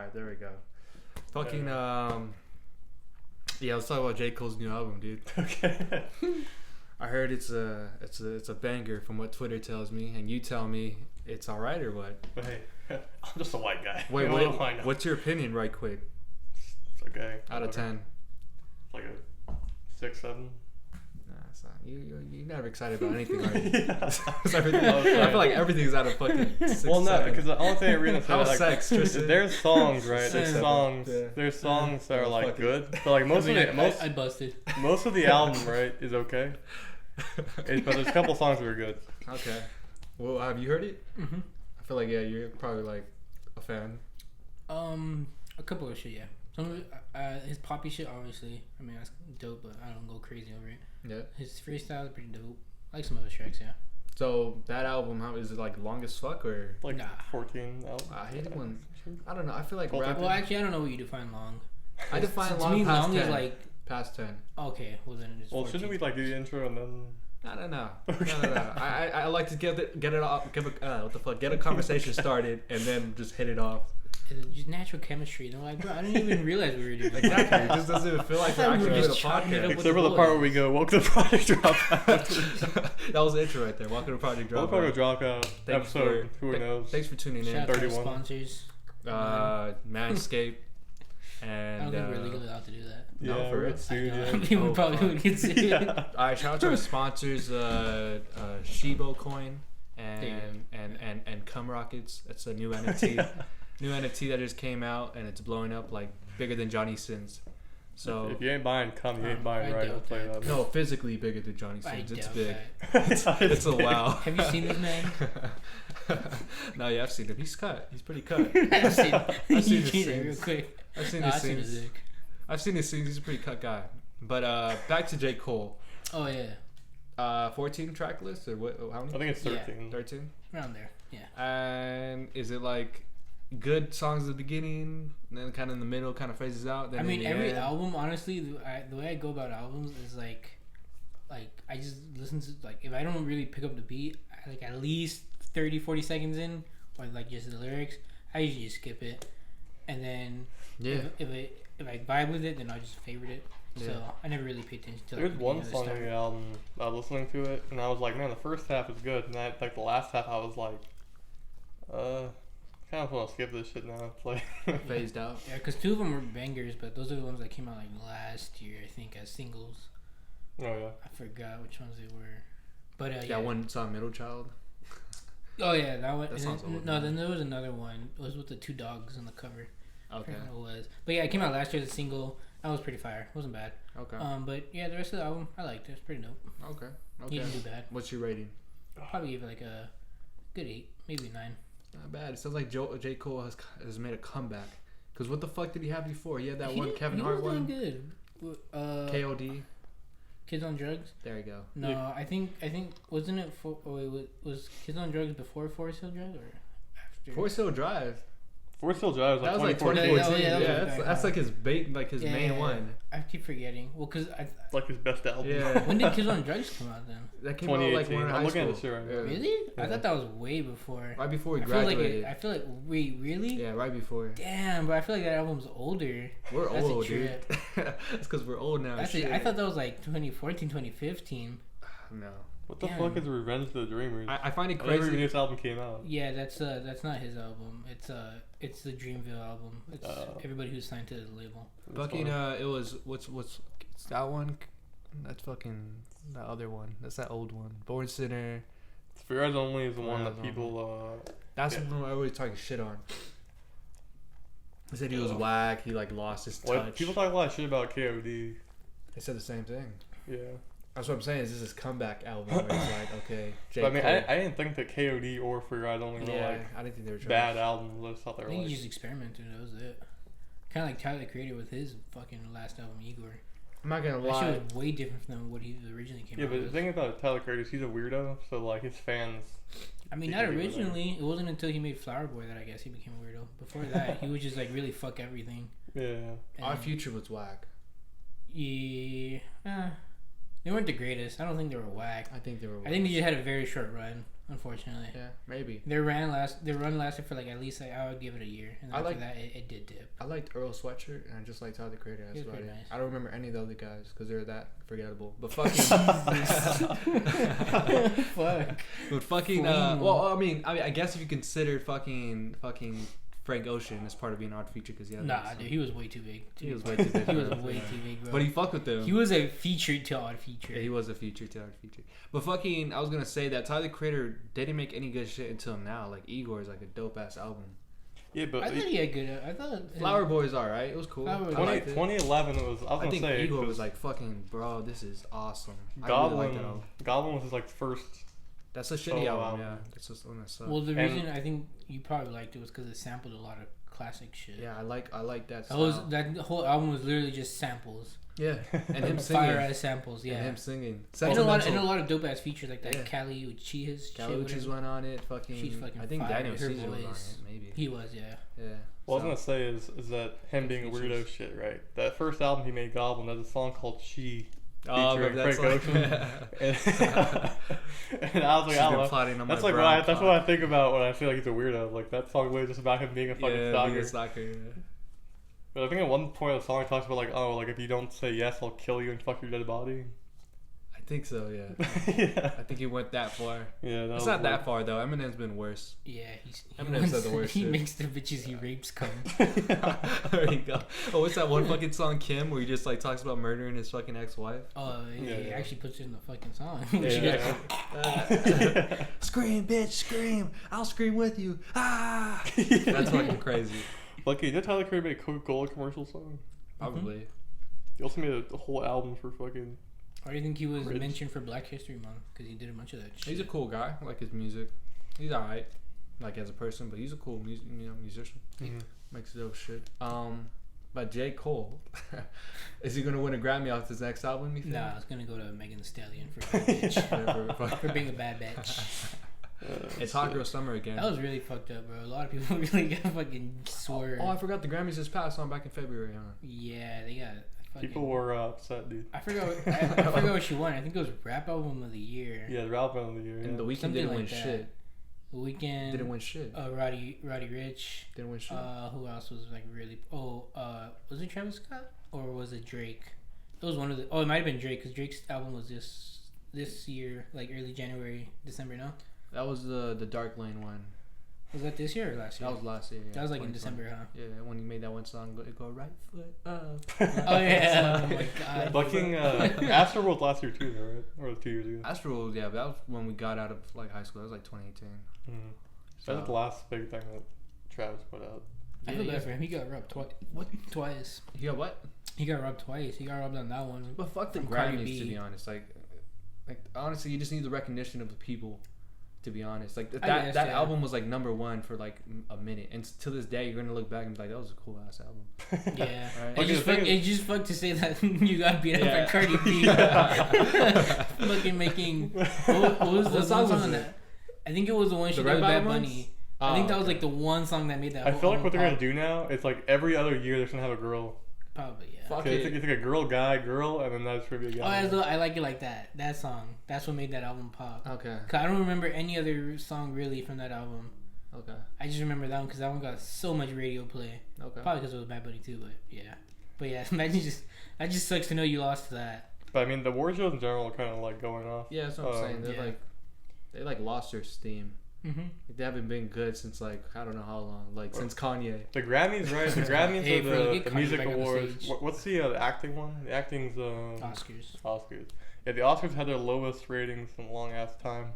right, there we go. Fucking yeah, let's talk about J. Cole's new album, dude. Okay. I heard it's a banger from what Twitter tells me, and you tell me it's alright or what? But hey, I'm just a white guy. Wait, what's your opinion, right quick? It's okay. Out of 10. It's like a 6, 7. Nah, it's not. You're never excited about anything, right? Yeah. I feel like everything's out of fucking 6, well, no, 7. because the only thing I really say How like sex, Tristan? there's songs, right? 6, There's 7. songs. Yeah. There's songs that are like Fucking- good, but like I busted. most of the album, right, is okay. But there's a couple songs that are good. Okay. Well, have you heard it? Mm-hmm. I feel like you're probably like a fan. A couple of shit, yeah. Some of it, his poppy shit, obviously. I mean, that's dope, but I don't go crazy over it. Yeah. His freestyle is pretty dope. I like some of his tracks, yeah. So that album, how is it like long as fuck or? Like Nah. 14 albums. I hate it when I don't know. I feel like Well, rapping. Well, actually, I don't know what you define long. I define To long me, past long 10. is like Past 10. okay. Well, then it's. Well, 14. shouldn't we like do the intro and then? No. Okay. No. I like to get it off. Get a conversation started and then just hit it off. And then just natural chemistry. And I'm like, bro, I didn't even realize we were doing that. Exactly. It just doesn't even feel like we're I thought we actually were doing a just chopping it up podcast. with Except for the part where we go, welcome to Project Dropout. That was the intro right there. Welcome to Project Welcome to Dropout. Project Dropout. Episode, who knows? Thanks for tuning in. Shout out to our 31. sponsors. Manscaped. I And don't think we're legally allowed to do that. No, Yeah, for we're real? get sued. I Yeah. know. People Oh, probably fuck. would get sued. Yeah. Alright, shout out to our sponsors, Shiba Coin There you and Cum Rockets. That's a new NFT. New NFT that just came out and it's blowing up like bigger than Johnny Sins. So If you ain't buying cum, you ain't buying I right. I'll doubt tell you that. that. no, physically bigger than Johnny I Sins. It's doubt big. that. It's a wow. Have you seen this man? No, yeah, I've seen him. He's cut. He's pretty cut. I've seen. I've seen You his cheated real scenes. quick. I've seen No, his I've seen his scenes. dick. I've seen his scenes. He's a pretty cut guy. But back to J. Cole. Oh yeah, 14 track list or what? How many? I think it's Yeah. 13. 13. around there. Yeah. And is it like good songs at the beginning, and then kind of in the middle, kind of phases out? Then I mean, in the every end? album, honestly, the way I go about albums is like I just listen to like if I don't really pick up the beat, like at least 30-40 seconds in, or like just the lyrics, I usually just skip it, and then Yeah. if I vibe with it, then I just favorite it. So Yeah. I never really pay attention to. There's like, one the other song stuff. on the album, I was listening to it, and I was like, man, the first half is good. And like the last half, I was like, kind of want to skip this shit now. It's like, Phased out. Yeah, because two of them were bangers, but those are the ones that came out like last year, I think, as singles. oh yeah. I forgot which ones they were. But yeah. That one song, Middle Child. Oh yeah, that one. That and sounds then, old, no, man. then there was another one. It was with the two dogs on the cover. I Okay. forgot what it was. But yeah, it came out last year as a single. That was pretty fire. It wasn't bad. Okay. But yeah, the rest of the album, I liked it. It's pretty dope. Okay. He Okay. didn't do bad. What's your rating? Probably give it like a good 8, maybe 9. Not bad. It sounds like J. Cole has made a comeback. Cause what the fuck did he have before? He had that one Kevin Hart was one. doing good. KOD. Kids on Drugs. There you go. No, Yeah. I think wasn't it for? Oh wait, was Kids on Drugs before Forest Hill Drive or after? Forest Hill Drive. Forest Hill Drive was That was like like 2014. 2014. Yeah, that Yeah, was back that's on. like his bait, like his Yeah, main yeah, one. I keep forgetting. Well, cause It's like his best album. Yeah. when did Kids on Drugs come out then? That came out like 2018. when we were in I'm high looking at school. this shit right now. Yeah. Really? I Yeah. thought that was way before. Right before we I feel graduated. like wait, really? Yeah, right before. Damn, but I feel like that album's older. We're That's a old, dude. trip. That's because we're old now. That's shit. it. I thought that was like 2014, 2015. No. What the Damn. fuck is Revenge of the Dreamers? I find it I never even knew crazy. this album came out. Yeah, that's not his album. It's the Dreamville album. It's everybody who's signed to the label. Fucking it was what's it's that one? That's fucking that other one. That's that old one. Born Sinner. For Eyes Only is the one Eyes that Only. people. That's Yeah. the one I always talking shit on. He said he was whack. He like lost his touch. What people talk a lot of shit about KOD. They said the same thing. Yeah. That's what I'm saying. Is this his comeback album? Where it's like, okay, J. But I mean, Cole. I didn't think that KOD or For Your Eyes Only were yeah, like I didn't think they were trying. bad albums. I just thought they I were think like. he just experimented. That was it. Kind of like Tyler the Creator with his fucking last album, Igor. I'm not gonna That lie. shit was way different than what he originally came Yeah, out but the with. thing about Tyler Creator is he's a weirdo, so like his fans. I mean, he not can do whatever. originally. It wasn't until he made Flower Boy that I guess he became a weirdo. Before that, he would just like really fuck everything. Yeah. Our And- Future was whack. Yeah. They weren't the greatest. I don't think they were whack. I think they were. I think they just had a very short run. unfortunately. Yeah, maybe. Their run lasted for like at least like, I would give it a year, and after that it did dip. I liked Earl Sweatshirt, and I just liked Tyler the Creator. That's about it. Nice. I don't remember any of the other guys because they're that forgettable. But fucking, fuck. But fucking, well, I mean, I guess if you consider fucking Frank Ocean as part of being an odd feature, because dude, he was way too big. He was way too big. He was way too big, bro. But he fucked with them. He was a featured to odd feature. Yeah, he was a featured to odd feature. But fucking, I was gonna say that Tyler the Creator didn't make any good shit until now. Like Igor is like a dope ass album. Yeah, but I thought he had good. I thought Flower Boy is alright. It was cool. 2011 was. I think Igor was like fucking bro. This is awesome. Goblin. I really liked Goblin was his like first. That's a shitty album. Yeah, that's just one that sucks. Well, the reason I think you probably liked it was because it sampled a lot of classic shit. Yeah, I like that. That whole album was literally just samples. Yeah, and him singing. Fire ass samples. Yeah, and him singing. And a lot of dope ass features like that. Yeah. Kali Uchis. Kali Uchis went on it. She's fucking. I think Daniel Caesar was on it. Maybe he was. Yeah. Yeah. What I was gonna say is that him being a weirdo shit, right? That first album he made, Goblin, there's a song called She. Featuring Frank Ocean. And I was like, I don't know. That's like that's what I think about when I feel like he's a weirdo. Like that song was just about him being a fucking stalker. Yeah. But I think at one point the song talks about like, oh, like if you don't say yes, I'll kill you and fuck your dead body. I think so, yeah. Yeah. I think he went that far. Yeah, it's not that far though. Eminem's been worse. Yeah, Eminem's said the worst. He makes the bitches he rapes come. There you go. Oh, what's that one fucking song, Kim, where he just like talks about murdering his fucking ex-wife? Oh, yeah, he actually puts it in the fucking song. Scream, bitch, scream! I'll scream with you. Ah! That's fucking crazy. Lucky, did Tyler Creator make a Coca-Cola commercial song? Probably. Mm-hmm. He also made a whole album for fucking. Or do you think he was mentioned for Black History Month because he did a bunch of that shit? He's a cool guy. I like his music. He's alright, like as a person, but he's a cool musician. Mm-hmm. Makes dope shit. But J. Cole, is he gonna win a Grammy off his next album? You think? Nah, it's gonna go to Megan Thee Stallion for a bad bitch. for being a bad bitch. It's Hot Girl Summer again. That was really fucked up, bro. A lot of people really got fucking swerved. Oh, I forgot the Grammys just passed on back in February, huh? Yeah, they got. People were upset, dude. I forgot what she won. I think it was Rap Album of the Year. Yeah, the Rap Album of the Year. And The Weeknd didn't win shit. The Weeknd didn't win shit. Roddy Ricch didn't win shit. Who else was like really? Was it Travis Scott or was it Drake? It was one of the. Oh, it might have been Drake because Drake's album was this year, like early January, December. No. That was the Dark Lane one. Was that this year or last year? That was last year. Yeah. That was like in December, huh? Yeah, when he made that one song, go right foot up. Oh yeah! Oh my god. Fucking Astroworld last year too, though, right? Or 2 years ago. Astroworld, yeah, but that was when we got out of like high school. That was like 2018. Mm-hmm. So that was the last big thing that Travis put out. I feel bad for him. He got robbed twice. He got what? He got robbed twice. He got robbed on that one. But fuck the Grammys, to be honest. Like honestly, you just need the recognition of the people. To be honest, like that album was like #1 for like a minute, and to this day you're gonna look back and be like, that was a cool ass album. Yeah, right? It just fucked to say that you got beat up by Cardi B. Fucking making what was the song on that? I think it was the one she did with Bad Bunny. I think that was like the one song that made that. I feel like what they're gonna do now, it's like every other year they're gonna have a girl. Probably, yeah. It's like a girl, guy, girl, and then that's gonna be a guy. Oh, I like it like that. That song. That's what made that album pop. Okay. Cause I don't remember any other song really from that album. Okay. I just remember that one because that one got so much radio play. Okay. Probably because it was Bad Bunny too, but yeah. But yeah, that just sucks to know you lost to that. But I mean, the award shows in general are kind of like going off. Yeah, that's what I'm saying. They lost their steam. Mm-hmm. Like, they haven't been good since like I don't know how long, like since Kanye. The Grammys, right? The Grammys are the music awards. What's the acting one? The acting's Oscars. Yeah, the Oscars had their lowest ratings in a long ass time.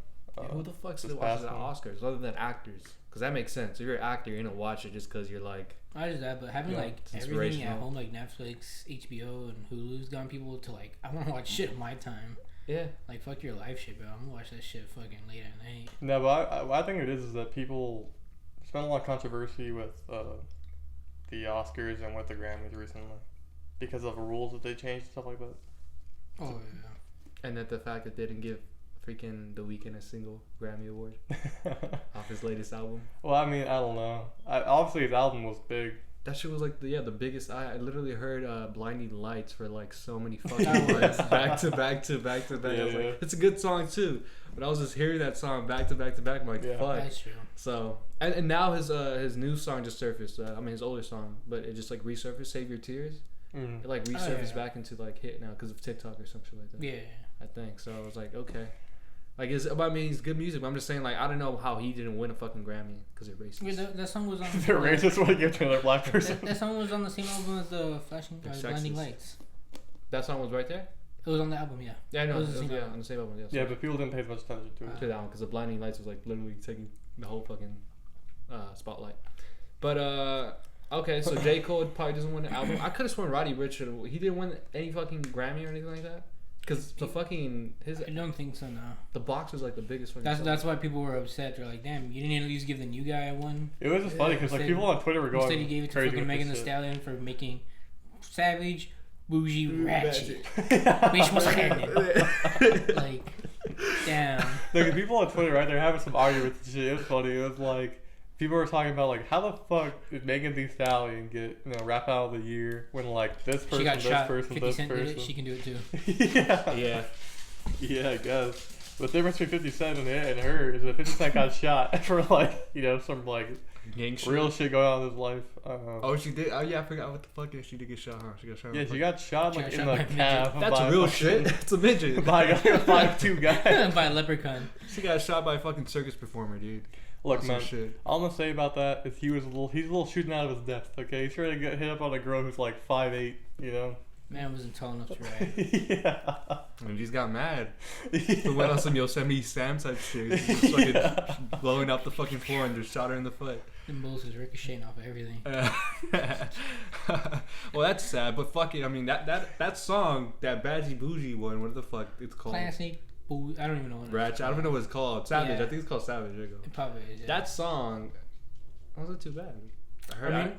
Who the fuck still watches the Oscars other than actors? Because that makes sense. If you're an actor, you're gonna watch it just because you're like. Not just that, but having like everything at home, like Netflix, HBO, and Hulu's gotten people to like, I want to watch shit on my time. Yeah. Like, fuck your life shit, bro. I'm gonna watch that shit fucking late at night. No, but I think it is that people spend a lot of controversy with the Oscars and with the Grammys recently because of rules that they changed and stuff like that. Oh, yeah. And that the fact that they didn't give freaking The Weeknd a single Grammy award off his latest album. Well, I mean, I don't know. Obviously, his album was big, That shit was like the biggest. I literally heard Blinding Lights for like so many fucking months, back to back. I was like, it's a good song too, but I was just hearing that song back to back. I'm like, fuck. That's true. So and now his new song just surfaced. I mean his older song, but it just like resurfaced. Save Your Tears. It like resurfaced back into like hit now because of TikTok or some shit like that. Yeah. I think so. I was like, okay. Like, I mean, it's good music, but I'm just saying, like, I don't know how he didn't win a fucking Grammy because they're racist. Yeah, that song was on... They're racist when they give to another black person. That song was on the same album as the Blinding Lights. That song was right there? It was on the album, yeah. Yeah, I know. It was on the same album, yeah. But people didn't pay as much attention to it. To that one, because the Blinding Lights was, like, literally taking the whole fucking spotlight. But, okay, so J. Cole probably doesn't win the album. I could have sworn Roddy Ricch he didn't win any fucking Grammy or anything like that. Because the fucking I don't think so. No. The box was like the biggest fucking. That's why people were upset. They're like, "Damn, you didn't at least give the new guy one." It was just funny because like people on Twitter were going. Instead, he gave it to fucking Megan Thee Stallion for making Savage, Bougie, Ratchet. Bitch was like, damn. Like people on Twitter, right? They're having some arguments and shit. It was funny. It was like people were talking about like how the fuck did Megan Thee Stallion get rap out of the year when like this person, this person, this person. Did it, she can do it too. Yeah, I guess. The difference between 50 Cent and her is that 50 Cent got shot for like some like real shit going on in his life. Oh, she did. Oh yeah, I forgot what the fuck is. She did get shot. Huh? She got shot. Yeah, she got shot like in the calf. That's real shit. It's a midget. By a 5'2" guy. By a leprechaun. She got shot by a fucking circus performer, dude. Look, man, all I'm gonna say about that is he's a little shooting out of his depth, okay? He's trying to get hit up on a girl who's like 5'8", you know? Man wasn't tall enough to ride. Yeah. And he's got mad. He went on some Yosemite Sam type shit. He was fucking blowing up the fucking floor and just shot her in the foot. Them bullets was ricocheting off of everything. Well, that's sad, but fuck it. I mean, that song, that Badgie Bougie one, what the fuck it's called? Classic. I don't even know what Ratchet. I don't even know what it's called. Savage. Yeah. I think it's called Savage. There you go. It probably is. Yeah. That song wasn't too bad.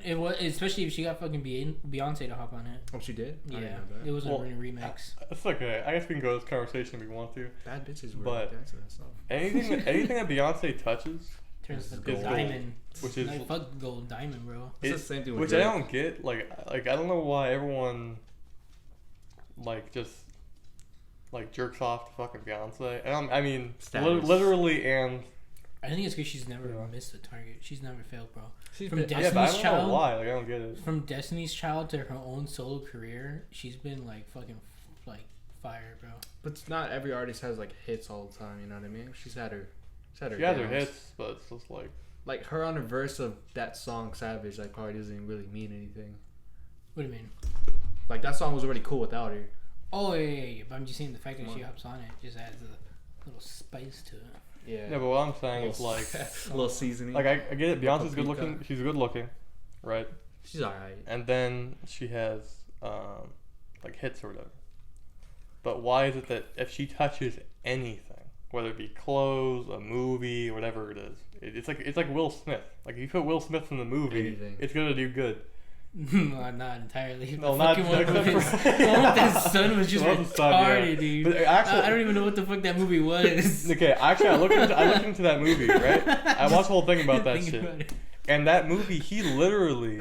It was, especially if she got fucking Beyonce to hop on it. Oh, she did? Yeah. It was a remix. It's okay. I guess we can go to this conversation if we want to. Bad bitches were but dancing that song. anything that Beyonce touches turns to gold. Diamond. Which is like, fuck gold diamond, bro. It's the same thing with which Drake. I don't get. Like I don't know why everyone just jerks off to fucking Beyonce. I mean, literally, and I think it's because she's never missed a target. She's never failed, bro. From Destiny's but I don't Child, know why. Like I don't get it. From Destiny's Child to her own solo career, she's been like fucking fire, bro. But not every artist has like hits all the time. You know what I mean? She's had her hits, but it's just like her on a verse of that song Savage. Like probably doesn't really mean anything. What do you mean? Like that song was already cool without her. Oh yeah. But I'm just saying the fact that she hops on it just adds a little spice to it. Yeah. Yeah, but what I'm saying is like a little seasoning. Like I get it. Beyonce's good looking. She's good looking, right? She's alright. And then she has hits or whatever. But why is it that if she touches anything, whether it be clothes, a movie, whatever it is, it's like Will Smith. Like if you put Will Smith in the movie, it's gonna do good. No, not entirely. No, not one with his son was just retarded, dude. But actually, I don't even know what the fuck that movie was. Okay, actually, I looked into that movie, right? I watched the whole thing about that shit. And that movie, he literally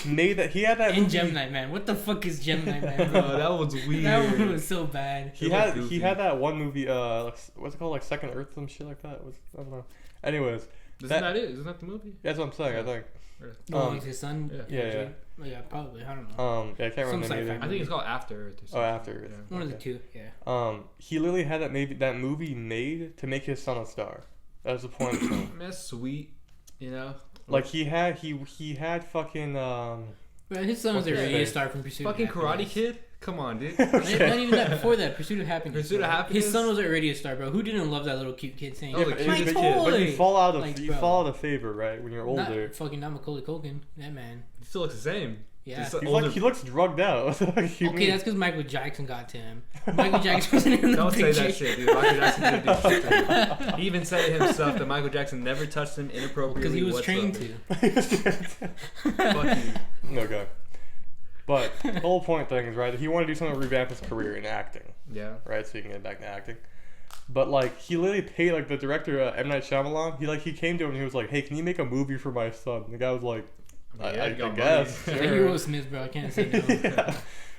made that. He had that in movie. Gemini Man. What the fuck is Gemini Man? Bro? That was weird. That one was so bad. He had that one movie. What's it called? Like Second Earth, some shit like that. I don't know. Anyways, isn't that it? Isn't that the movie? That's what I'm saying. I think. His son. Yeah. Yeah, probably. I don't know. Yeah, I can't remember the name. I think it's called After Earth. Or something. Oh, After Earth. Yeah. One of the two. Yeah. He literally had that movie made to make his son a star. That was the point of the film. That's sweet, you know. Like he had fucking. Well, his son was already a star from Pursuit. Fucking Karate Kid. Come on, dude. Okay. Not even that. Before that, Pursuit of Happiness. Pursuit of Happiness. His son was already a star, bro. Who didn't love that little cute kid saying, "My toy"? But you fall out of favor, right? When you're older. Not Macaulay Culkin. That man. He still looks the same. Yeah. He looks drugged out. Okay, that's because Michael Jackson got to him. Michael Jackson wasn't in the Don't picture. say that shit, dude. Michael Jackson didn't do shit to him. He even said it himself that Michael Jackson never touched him inappropriately. Because he was trained to. Fuck you. Okay. But the whole point thing is, right, he wanted to do something to revamp his career in acting. Yeah. Right, so he can get back to acting. But, like, he literally paid, the director, M. Night Shyamalan, he came to him and he was like, hey, can you make a movie for my son? And the guy was like, I guess. Sure. Like Will Smith, bro. I can't say no. Yeah.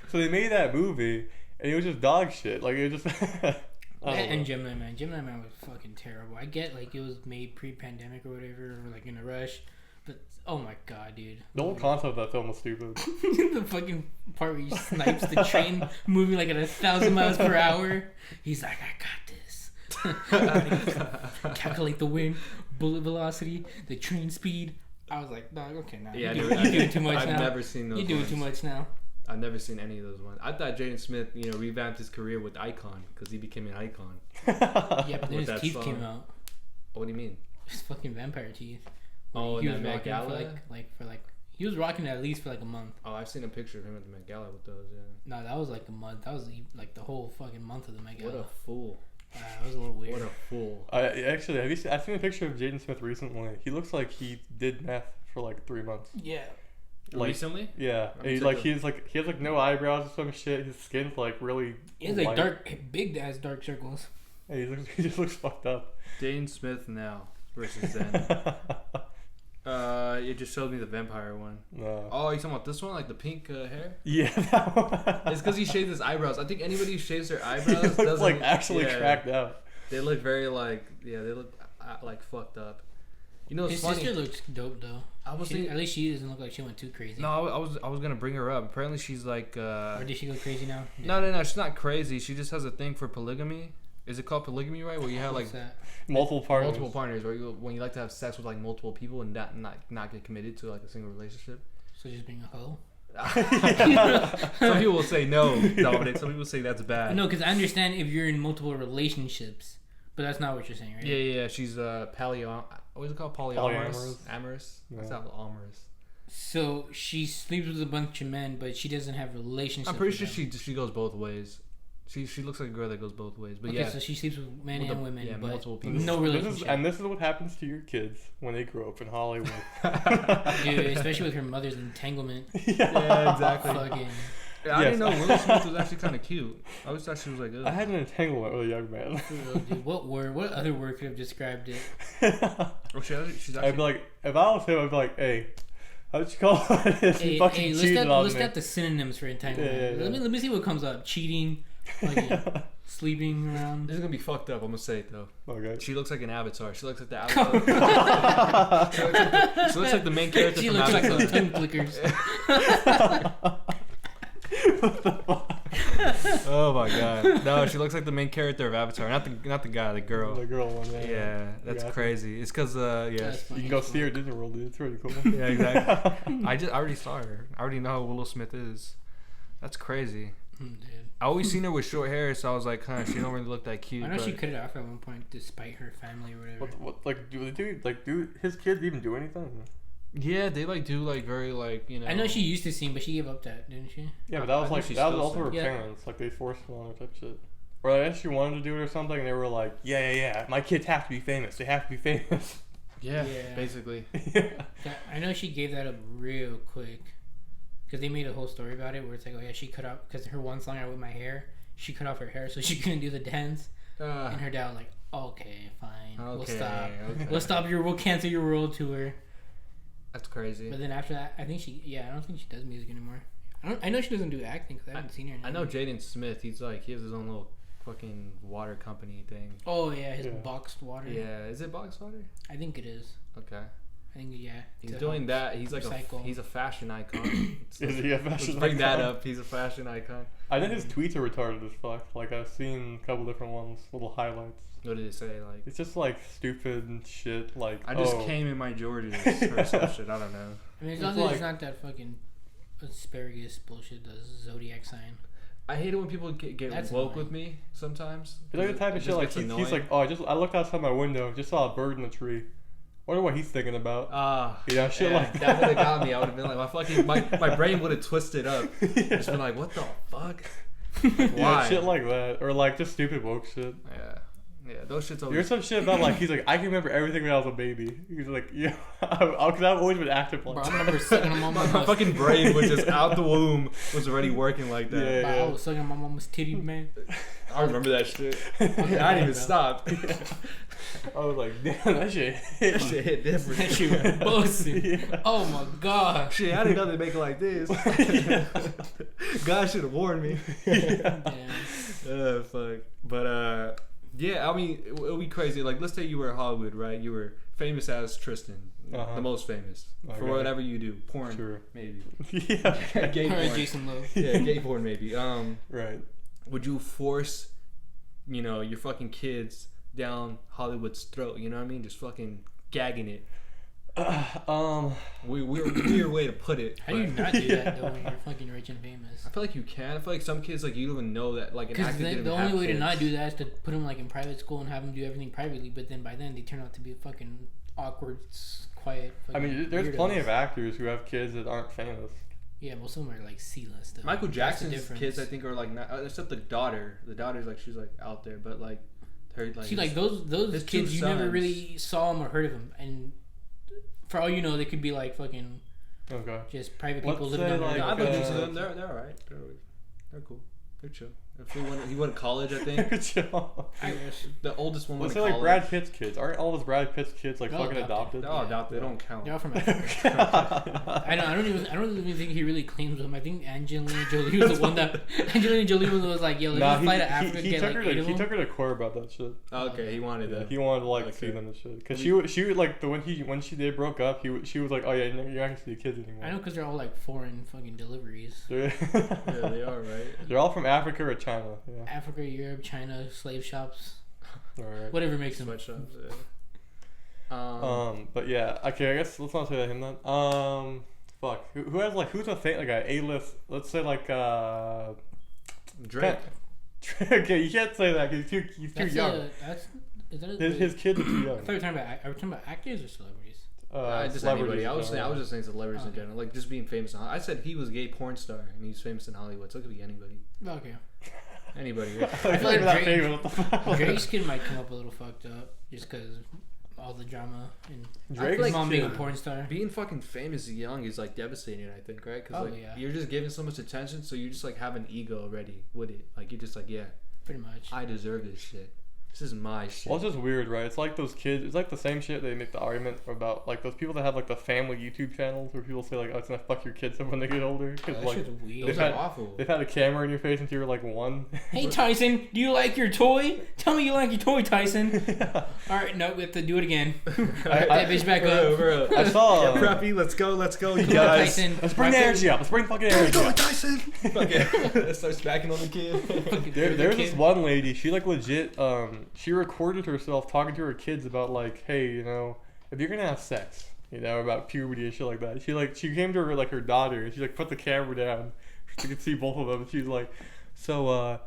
So they made that movie, and it was just dog shit. Like, it was just... And Gemini Man. Gemini Man was fucking terrible. I get, like, it was made pre-pandemic or whatever, or, like, in a rush. But, oh my god, dude. The whole concept of that film was stupid. The fucking part where he snipes the train moving, like, at 1,000 miles per hour. He's like, I got this. Calculate the wind, bullet velocity, the train speed. I was like, dog, okay, now. Yeah, you're doing too much now. I've never seen those. You're doing too much now. I've never seen any of those ones. I thought Jaden Smith, revamped his career with Icon because he became an icon. Yeah, but then his teeth came out. What do you mean? His fucking vampire teeth. Oh, he and was that rocking Met Gala? he was rocking it at least for like a month. Oh, I've seen a picture of him at the Met Gala with those. Yeah. No, that was like a month. That was like the whole fucking month of the Met Gala. What a fool. That was a little weird. What a fool. I've seen a picture of Jaden Smith recently. He looks like he did meth for like 3 months. Yeah. Like, recently? Yeah. He has no eyebrows or some shit. His skin's like really. He has like big ass dark circles. Yeah, he just looks fucked up. Jaden Smith now versus then. It just showed me the vampire one. No. Oh, you talking about this one, like the pink hair? Yeah, that one. It's because he shaved his eyebrows. I think anybody who shaves their eyebrows doesn't like actually cracked out. They look very like they look like fucked up. His sister looks dope though. I was thinking, at least she doesn't look like she went too crazy. No, I was gonna bring her up. Apparently she's like. Or did she go crazy now? Yeah. No, she's not crazy. She just has a thing for polygamy. Is it called polygamy, right? Where you have like multiple partners, where when you like to have sex with like multiple people and not get committed to like a single relationship. So just being a hoe. Some people will say no, Dominic. Some people say that's bad. No, because I understand if you're in multiple relationships, but that's not what you're saying, right? Yeah. She's what is it called? Polyamorous. Amorous. That's not amorous. So she sleeps with a bunch of men, but she doesn't have relationships. I'm pretty sure she goes both ways. She looks like a girl that goes both ways. But okay, so she sleeps with men and women, but multiple people. No relationship. This is what happens to your kids when they grow up in Hollywood. Dude, especially with her mother's entanglement. Yeah, exactly. Fucking. Yeah, I didn't know Will Smith was actually kind of cute. I always thought she was like. Ugh. I had an entanglement with a young man. Dude, what other word could have described it? She's actually. I'd be like, if I was him, I'd be like, hey. How'd you call it? Hey, let's get the synonyms for entanglement. Yeah. Let me see what comes up. Cheating, sleeping around. This is gonna be fucked up. I'm gonna say it though. Okay. She looks like an avatar. She looks like the avatar. she looks like the main character. She from looks Avatar. like some tongue flickers. What the fuck? Oh my god! No, she looks like the main character of Avatar, not the guy, the girl. The girl one. Yeah, that's crazy. It's because you can go see her at Disney World, dude. It's really cool. Yeah, exactly. I already saw her. I already know who Will Smith is. That's crazy. Dude. I always seen her with short hair, so I was like, she don't really look that cute. I know she cut it off at one point, despite her family or whatever. What do his kids even do anything? Yeah, they do very I know she used to sing, but she gave up that, didn't she? Yeah, but that was also her parents. Like they forced her on her type shit. Or I guess she wanted to do it or something, and they were like, yeah, my kids have to be famous. They have to be famous. Yeah. Basically. Yeah. I know she gave that up real quick. Because they made a whole story about it where it's like, oh yeah, she cut off, because her one song, I Whip My Hair, she cut off her hair so she couldn't do the dance. And her dad was like, okay, fine. We'll stop. Okay. We'll cancel your world tour. That's crazy. But then after that, I don't think she does music anymore. I know she doesn't do acting because I haven't seen her. I know Jaden Smith. He has his own little fucking water company thing. Oh yeah, his boxed water. Yeah, is it boxed water? I think it is. Okay. I think He's doing that. He's he's a fashion icon. Is he a fashion icon? Bring that up. He's a fashion icon. I think his tweets are retarded as fuck. Like I've seen a couple different ones, little highlights. What did it say? Like it's just like stupid and shit. Like I just came in my Jordans or some shit. I don't know. I mean, as long as it's not that fucking asparagus bullshit. The zodiac sign. I hate it when people get woke with me sometimes. It's like the type of shit like he's like, I looked outside my window, just saw a bird in a tree. Wonder what he's thinking about. Shit like that. That would have got me. I would have been like, my brain would have twisted up. Just been like, what the fuck? Like, why? Yeah, shit like that, or like just stupid woke shit. Yeah, those shits. There's some shit about like he's like, I can remember everything when I was a baby. He's like, yeah, because I've always been active like. Bro, I remember sucking on my mama's. My fucking brain was just out the womb, was already working like that. Yeah. I was sucking on my mama's titty, man. I remember that shit. I didn't even stop. I was like, damn, that shit hit different. That shit was busting. Yeah. Oh my god. Shit, I didn't know they'd make it like this. God should have warned me. Fuck. But yeah, I mean, it would be crazy. Like, let's say you were in Hollywood, right? You were famous as Tristan, the most famous for whatever you do, porn, maybe. Yeah, gay porn. Jason Lowe. Yeah, gay porn, maybe. Right. Would you force, your fucking kids down Hollywood's throat? You know what I mean? Just fucking gagging it. Weird way to put it. How do you not do that though when you're fucking rich and famous? I feel like you can. I feel like some kids like you don't even know that like an actor didn't have kids. The only way to not do that is to put them like in private school and have them do everything privately. But then by then they turn out to be fucking awkward, quiet. I mean, there's plenty of actors who have kids that aren't famous. Yeah, most of them are like C-list. Though. Michael Jackson's kids, I think, are like not, except the daughter. The daughter's like she's like out there, but like her like. See, like those kids, you never really saw them or heard of them, and for all you know, they could be like fucking. Okay. Just private people living on like, I've been to them. They're alright. They're cool. They're chill. If he went to college, I think. The oldest one went to college. Let's say like Brad Pitt's kids. Aren't all of Brad Pitt's kids like fucking adopted? They're all adopted. They don't count. They're all from Africa. I don't even think he really claims them. I think Angelina Jolie was the one that was like, yo, let's fly to Africa and get like 8 of them. He took her to court about that shit. Okay, he wanted that. He wanted to like see them and shit. Because she would like when they broke up, she was like, oh yeah, you're not gonna see the kids anymore. I know because they're all like foreign fucking deliveries. Yeah, they are, right? They're all from Africa or China. Yeah. Africa, Europe, China, slave shops. All right. Whatever makes them. Sweatshops, yeah. But yeah, okay. I guess let's not say that him then. Fuck. Who has like who's a A-list? Let's say like Drake. Okay, you can't say that because he's too young. His kids are too young. I thought you were talking about actors or celebrities. Just anybody. I was just saying celebrities in general, like just being famous. I said he was a gay porn star and he's famous in Hollywood, so it could be anybody. Okay. Anybody. I feel like Drake's kid might come up a little fucked up just because all the drama and Drake's mom being a porn star. Being fucking famous young is like devastating, I think, right? Because you're just giving so much attention, so you just like have an ego already with it. Like you're just like, yeah, pretty much. I deserve this shit. This is my shit. Well, it's just weird, right? It's like those kids. It's like the same shit they make the argument about, like those people that have like the family YouTube channels where people say like, "Oh, it's gonna fuck your kids up when they get older." That shit's weird. Those are awful. They've had a camera in your face until you were like 1. Hey Tyson, do you like your toy? Tell me you like your toy, Tyson. Yeah. All right, no, we have to do it again. That bitch back up. Bro. I saw. Preppy, let's go, you guys. Tyson. Let's bring the energy up. Let's bring fucking energy up. Tyson. Fucking starts smacking on the kid. There's this one lady. She like legit. She recorded herself talking to her kids about like, hey, if you're gonna have sex, about puberty and shit like that. She came to her daughter and she like put the camera down. You could see both of them. And she's like, so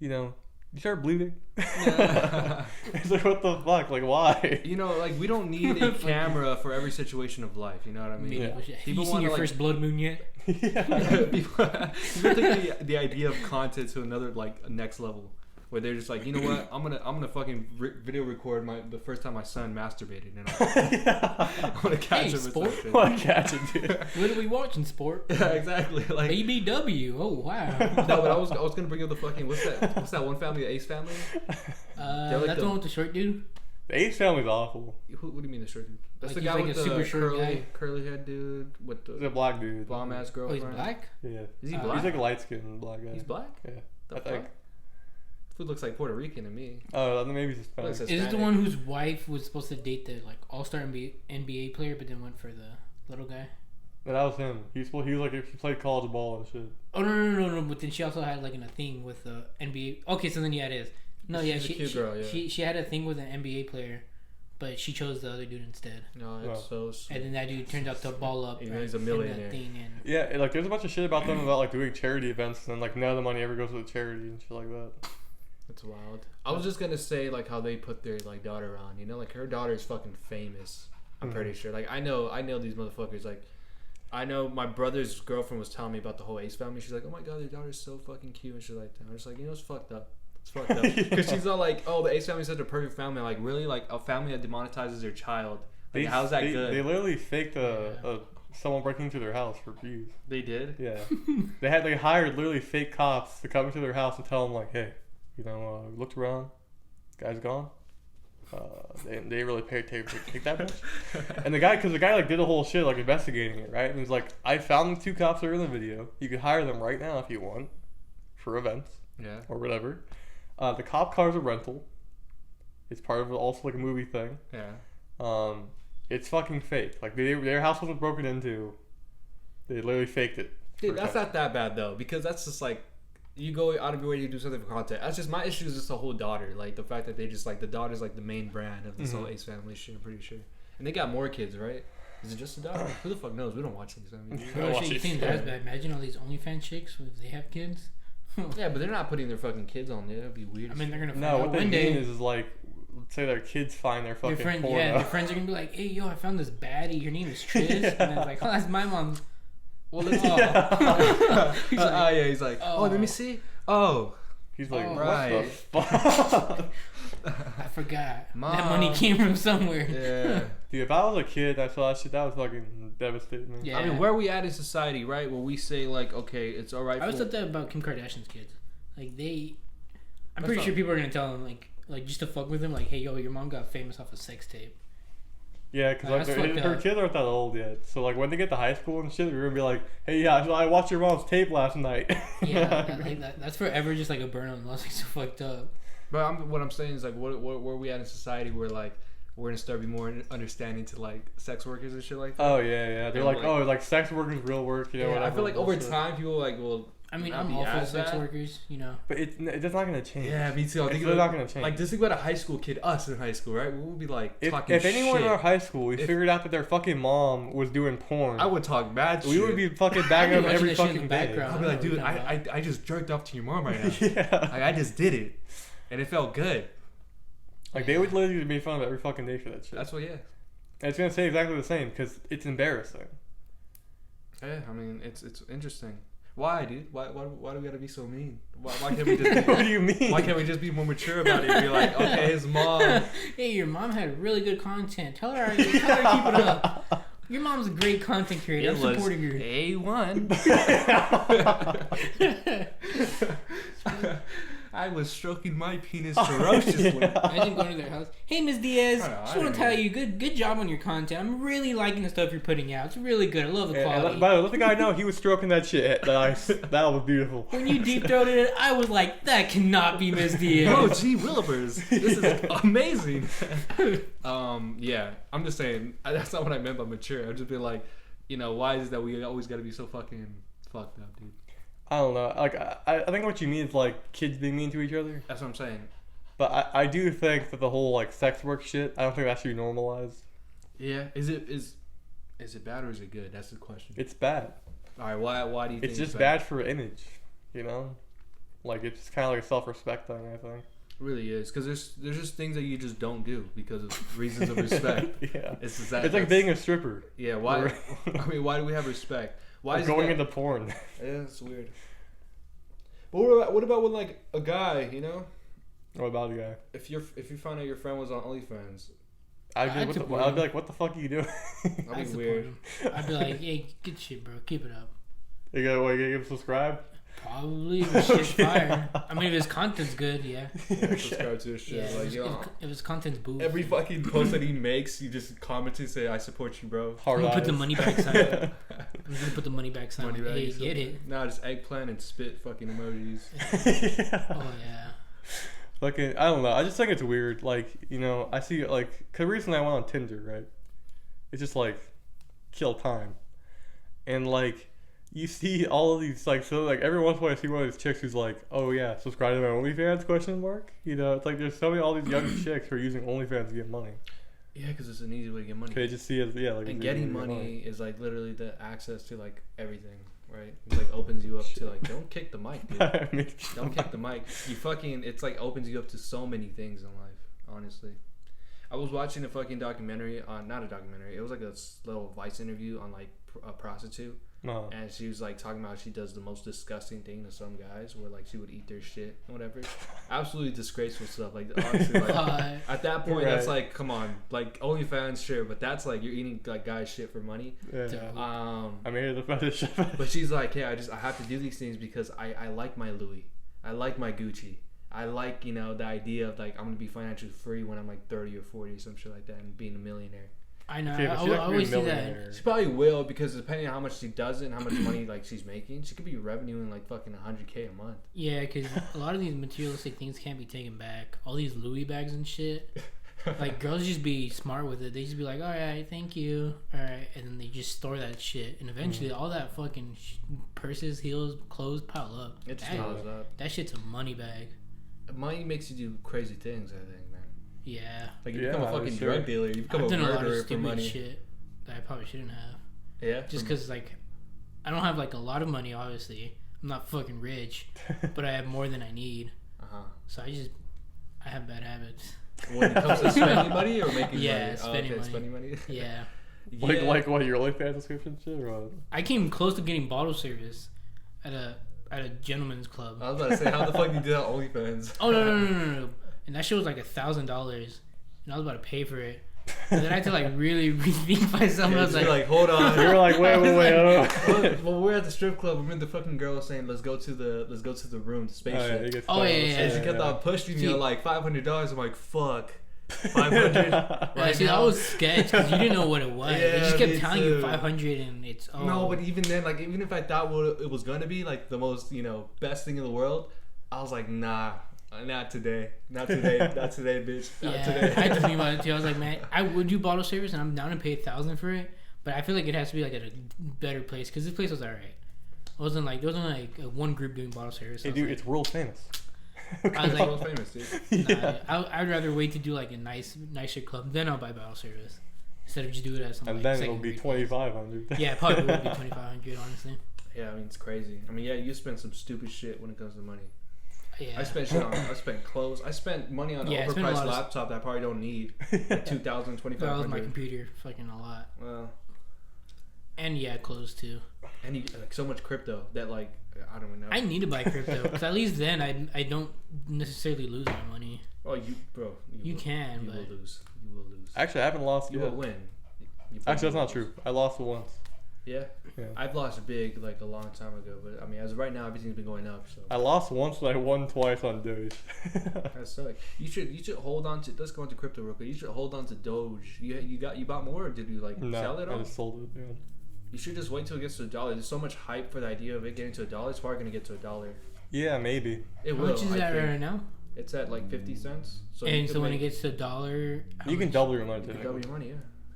you start bleeding. Yeah. It's like, what the fuck? Like, why? We don't need a camera for every situation of life. You know what I mean? Yeah. Have you seen your first blood moon yet? Yeah. People take the idea of content to another next level. Where they're just like, you know what? I'm gonna fucking video record the first time my son masturbated, and I'm gonna catch him. Sport. I want to catch him, dude. What are we watching, sport? Yeah, exactly. Like ABW. Oh wow. No, but I was gonna bring up the fucking what's that one family, the Ace family? That's the one with the short dude. The Ace family's awful. What do you mean the short dude? That's like the guy with the super short curly head dude with the black dude, bomb ass girlfriend. Oh, he's black. Yeah. Is he black? He's like a light skinned black guy. He's black. Yeah. I think. Food looks like Puerto Rican to me. Oh, maybe he's Hispanic. Is it the one whose wife was supposed to date the all-star NBA player, but then went for the little guy? Yeah, that was him. He was like he played college ball and shit. Oh no! But then she also had a thing with the NBA. Okay, so then it is. No, yeah, she had a thing with an NBA player, but she chose the other dude instead. No, it's so sweet. And then that dude turned out to ball up. He's a millionaire. Yeah, there's a bunch of shit about them about doing charity events and none of the money ever goes to the charity and shit like that. That's wild. I was just gonna say how they put their daughter on. Her daughter is fucking famous. I'm pretty sure. I know these motherfuckers. I know my brother's girlfriend was telling me about the whole Ace family. She's like, oh my god, their daughter's so fucking cute and shit like that. I'm just like, it's fucked up. It's fucked up. Because she's all like, oh, the Ace family's such a perfect family. I'm like, really? A family that demonetizes their child. How's that good? They literally faked someone breaking into their house for views. They did? Yeah. They hired literally fake cops to come into their house and tell them hey, Looked around. Guy's gone. They didn't really take that much. And the guy like did a whole shit like investigating it, right? And he's like, I found the 2 cops that are in the video. You can hire them right now if you want, for events, or whatever. The cop car's a rental. It's part of also like a movie thing. Yeah. It's fucking fake. Like their house wasn't broken into. They literally faked it. Dude, that's not that bad though, because that's just like, you go out of your way to do something for content. That's just my issue. Is just the whole daughter, like the fact that they just like the daughter's like the main brand of this whole Ace Family shit. I'm pretty sure, and they got more kids, right? Is it just the daughter? Who the fuck knows? We don't watch Ace Family. Oh shit, you think that's bad? Imagine all these OnlyFans chicks if they have kids. Yeah, but they're not putting their fucking kids on there. That'd be weird. I mean, they're gonna find out what they mean is like, let's say their kids find their fucking porno. Yeah, their friends are gonna be like, hey, yo, I found this baddie. Her name is Trish. And it's like, oh, that's my mom. Well, let's he's like, oh, let me see. Oh. He's like, right. What the fuck? I forgot. Mom. That money came from somewhere. Yeah. Dude, if I was a kid and I saw that shit, that would fucking devastate me. Yeah. I mean, where are we at in society, right? Where we say, like, okay, it's alright. I always thought that about Kim Kardashian's kids. Like, I'm pretty sure people are going to tell them, like, just to fuck with them, like, hey, yo, your mom got famous off a sex tape. Yeah, because her kids aren't that old yet. So, like, when they get to high school and shit, they're going to be like, hey, yeah, I watched your mom's tape last night. Yeah, that's forever just, like, a burn on the loss. Like, so fucked up. But what I'm saying is, like, where are we at in society where, like, we're going to start being more understanding to, like, sex workers and shit like that? Oh, yeah. They're like, oh, like, sex workers, real work, whatever. I feel like over time, people, like, will... I mean, I'm all for sex workers, But it's not going to change. Yeah, me too. It's not going to change. Like, just think about a high school kid, us in high school, right? We would be, like, talking shit. If anyone shit. in our high school, we figured out that their fucking mom was doing porn. I would talk mad shit. We would be fucking bagging them every fucking day. I'd be like, dude, I just jerked off to your mom right now. Yeah. Like, I just did it. And it felt good. Like, they would literally be fun of every fucking day for that shit. That's what, yeah. And it's going to say exactly the same, because it's embarrassing. Yeah, I mean, it's interesting. Why, dude? Why do we gotta be so mean? Why can't we just be, What do you mean? Why can't we just be more mature about it and be like, okay, his mom... Hey, your mom had really good content. Tell her to keep it up. Your mom's a great content creator. I'm supporting her. A1. I was stroking my penis ferociously. Yeah. Imagine going to their house. Hey, Ms. Diaz, just want to tell you, good job on your content. I'm really liking the stuff you're putting out. It's really good. I love the quality. By the way, let the guy know he was stroking that shit. That was beautiful. When you deep throated it, I was like, that cannot be Ms. Diaz. Oh, gee Willibers. This is amazing. Yeah, I'm just saying, that's not what I meant by mature. I'd just be like, why is it that we always got to be so fucking fucked up, dude? I don't know. Like, I think what you mean is, like, kids being mean to each other. That's what I'm saying. But I do think that the whole, like, sex work shit, I don't think that should be normalized. Yeah. Is it bad or is it good? That's the question. It's bad. All right, why do you think it's just bad for image, Like, it's kind of like a self-respect thing, I think. It really is. Because there's just things that you just don't do because of reasons of respect. Yeah. It's like being a stripper. Yeah, why? I mean, why do we have respect? Why is going into porn? Yeah, it's weird. But what about when, like, a guy, What about a guy? If you found out your friend was on OnlyFans, I'd be like, what the fuck are you doing? That'd be weird. I'd be like, hey, good shit, bro. Keep it up. You gotta give him subscribe? Probably. If shit's fire. I mean, if his content's good, yeah. Subscribe to his shit. Yeah, if his content's boost. Every fucking post that he makes, you just comment and say, I support you, bro. I'm gonna put the money back sign. I'm gonna put the money back sign. Hey, get it. Nah, just eggplant and spit fucking emojis. Yeah. Oh, yeah. Fucking, I don't know. I just think it's weird. Like, I see, like, because recently I went on Tinder, right? It's just, like, kill time. And, like, you see all of these, like, so, like, every once in a while I see one of these chicks who's like, oh, yeah, subscribe to my OnlyFans, ? It's like there's so many, all these young chicks who are using OnlyFans to get money. Yeah, because it's an easy way to get money. They just see it, yeah, like... And getting money is, like, literally the access to, like, everything, right? It, like, opens you up to, like, don't kick the mic, dude. Don't kick the mic. You fucking, it's, like, opens you up to so many things in life, honestly. I was watching a fucking documentary on, not a documentary, it was, like, a little Vice interview on, like, a prostitute. Uh-huh. And she was like talking about how she does the most disgusting thing to some guys, where like she would eat their shit and whatever. Absolutely disgraceful stuff. Like honestly, like at that point, that's like, come on, like OnlyFans, sure, but that's like you're eating like guys' shit for money. Yeah. I made the fetish. But she's like, hey, I have to do these things because I like my Louis, I like my Gucci, I like, you know, the idea of like I'm gonna be financially free when I'm like 30 or 40 or some shit like that and being a millionaire. I know. I always see that. She probably will, because depending on how much she does it and how much money like she's making, she could be revenuing like fucking $100K a month. Yeah, because a lot of these materialistic things can't be taken back. All these Louis bags and shit. Like, girls just be smart with it. They just be like, all right, thank you, all right, and then they just store that shit, and eventually all that fucking purses, heels, clothes pile up. It just piles up. That shit's a money bag. Money makes you do crazy things, I think, man. Yeah. Like, you become a fucking drug dealer. You become a murderer for money. Shit that I probably shouldn't have. Yeah. Just because, like, I don't have like a lot of money. Obviously, I'm not fucking rich, but I have more than I need. So I have bad habits. When it comes to spending money or making money? Spending money. Yeah. Like what, your OnlyFans subscription shit or what? I came close to getting bottle service at a gentleman's club. I was about to say, how the fuck do you do that on OnlyFans? Oh no. And that shit was like $1,000, and I was about to pay for it. And then I had to like really rethink myself. I was like, hold on. You were like, wait. Well, we're at the strip club. Remember the fucking girl was saying, let's go to the room, the spaceship. Yeah. And she kept on pushing me on like $500. I'm like, fuck. 500. Right, see, that was sketch because you didn't know what it was. They just kept telling you 500, and it's no. But even then, like, even if I thought what it was gonna be, like the most, you know, best thing in the world, I was like, nah. Not today, bitch. Not today. I had to think about it too. I was like, man, I would do bottle service, and I'm down to pay $1,000 for it. But I feel like it has to be like at a better place, because this place was alright. It wasn't like there wasn't like one group doing bottle service. Hey, dude, like, it's world famous. I was like, world famous, dude. Nah, I'd rather wait to do like a nicer club, then I'll buy bottle service instead of just do it as something. And then it'll be $2,500. Yeah, it probably would be $2,500, honestly. Yeah, I mean, it's crazy. I mean, yeah, you spend some stupid shit when it comes to money. Yeah. I spent clothes. I spent money on an overpriced laptop that I probably don't need. Like $2,000, $2,500. That was my computer, fucking a lot. Well, and yeah, clothes too. And like so much crypto that like I don't even know. I need to buy crypto because at least then I don't necessarily lose my money. Oh, you can, but will lose. Actually, I haven't lost. You will win. Actually, that's not true. I lost once. Yeah? I've lost big like a long time ago, but I mean, as of right now, everything's been going up. So I lost once, but I won twice on Doge. That's sick. You should hold on to. Let's go into crypto real quick. You should hold on to Doge. You bought more, or did you like sell it all? I just sold it. Yeah. You should just wait till it gets to $1. There's so much hype for the idea of it getting to $1. It's probably gonna get to $1. Yeah, maybe. It will. How much is that right now? It's at like 50 cents. So when it gets to $1, you can double your money. You can double your money, yeah.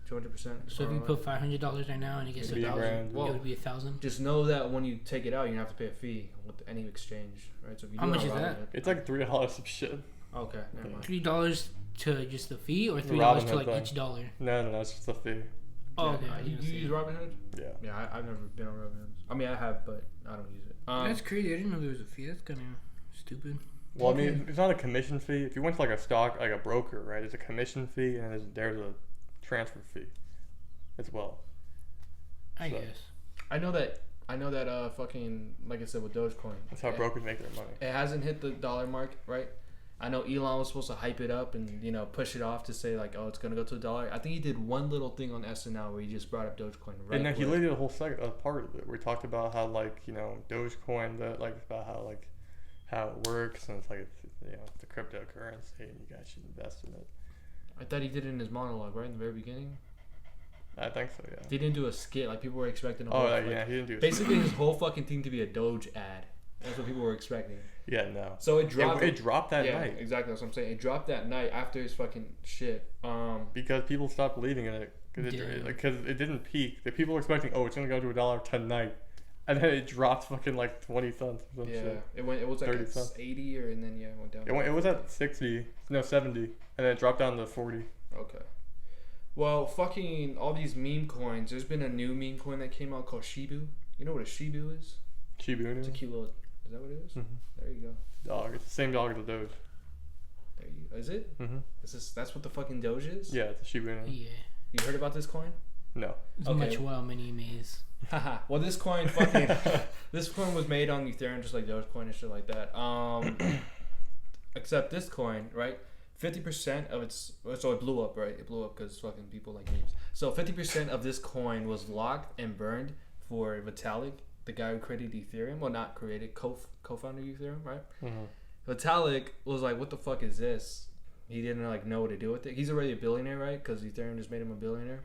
200%. So if you put $500 right now and it gets to $1,000, it would be $1,000. Just know that when you take it out, you have to pay a fee with any exchange, right? So if you how much is that? It's like $3 some shit. Okay, never mind. $3 to just the fee, or $3 to like each dollar? No, it's just the fee. Oh, okay. You use Robinhood? Yeah. Yeah, I've never been on Robinhood. I mean, I have, but I don't use it. That's crazy. I didn't know there was a fee. That's kind of stupid. Well, I mean, it's not a commission fee. If you went to like a stock, like a broker, right? It's a commission fee, and there's a transfer fee as well. I guess. I know that fucking, like I said, with Dogecoin. That's how brokers make their money. It hasn't hit the $1 mark, right? I know Elon was supposed to hype it up and, you know, push it off to say like, oh, it's gonna go to $1. I think he did one little thing on SNL where he just brought up Dogecoin. Right. And then he laid a whole part of it. We talked about how, like, you know, Dogecoin, about how it works, and it's like, you know, it's a cryptocurrency, and you guys should invest in it. I thought he did it in his monologue, right, in the very beginning. I think so, yeah. He didn't do a skit like people were expecting. He didn't do. Basically, his whole fucking thing to be a Doge ad. That's what people were expecting. Yeah, no. So it dropped. It dropped that night. Yeah, exactly. That's what I'm saying. It dropped that night after his fucking shit. Because people stopped believing in it because it didn't peak. The people were expecting, oh, it's gonna go to $1 tonight, and then it dropped fucking like 20 cents. Or some shit. It was like 80 and then it went down. It was at 70, and then it dropped down to 40. Okay. Well, fucking all these meme coins. There's been a new meme coin that came out called Shibu. You know what a Shibu is? Shiba Inu. It's a cute little. Is that what it is? Mm-hmm. There you go. Dog. It's the same dog as the Doge. There you. Is it? Mm-hmm. That's what the fucking Doge is? Yeah, it's a Shiba Inu. Yeah. You heard about this coin? No. It's much many maze. Haha. Well, this coin this coin was made on Ethereum just like Dogecoin and shit like that. Except this coin, right? 50% of so it blew up, right? It blew up because fucking people like memes. So 50% of this coin was locked and burned for Vitalik, the guy who created Ethereum. Well, not created, co-founder Ethereum, right? Vitalik was like, "What the fuck is this?" He didn't like know what to do with it. He's already a billionaire, right? Because Ethereum just made him a billionaire.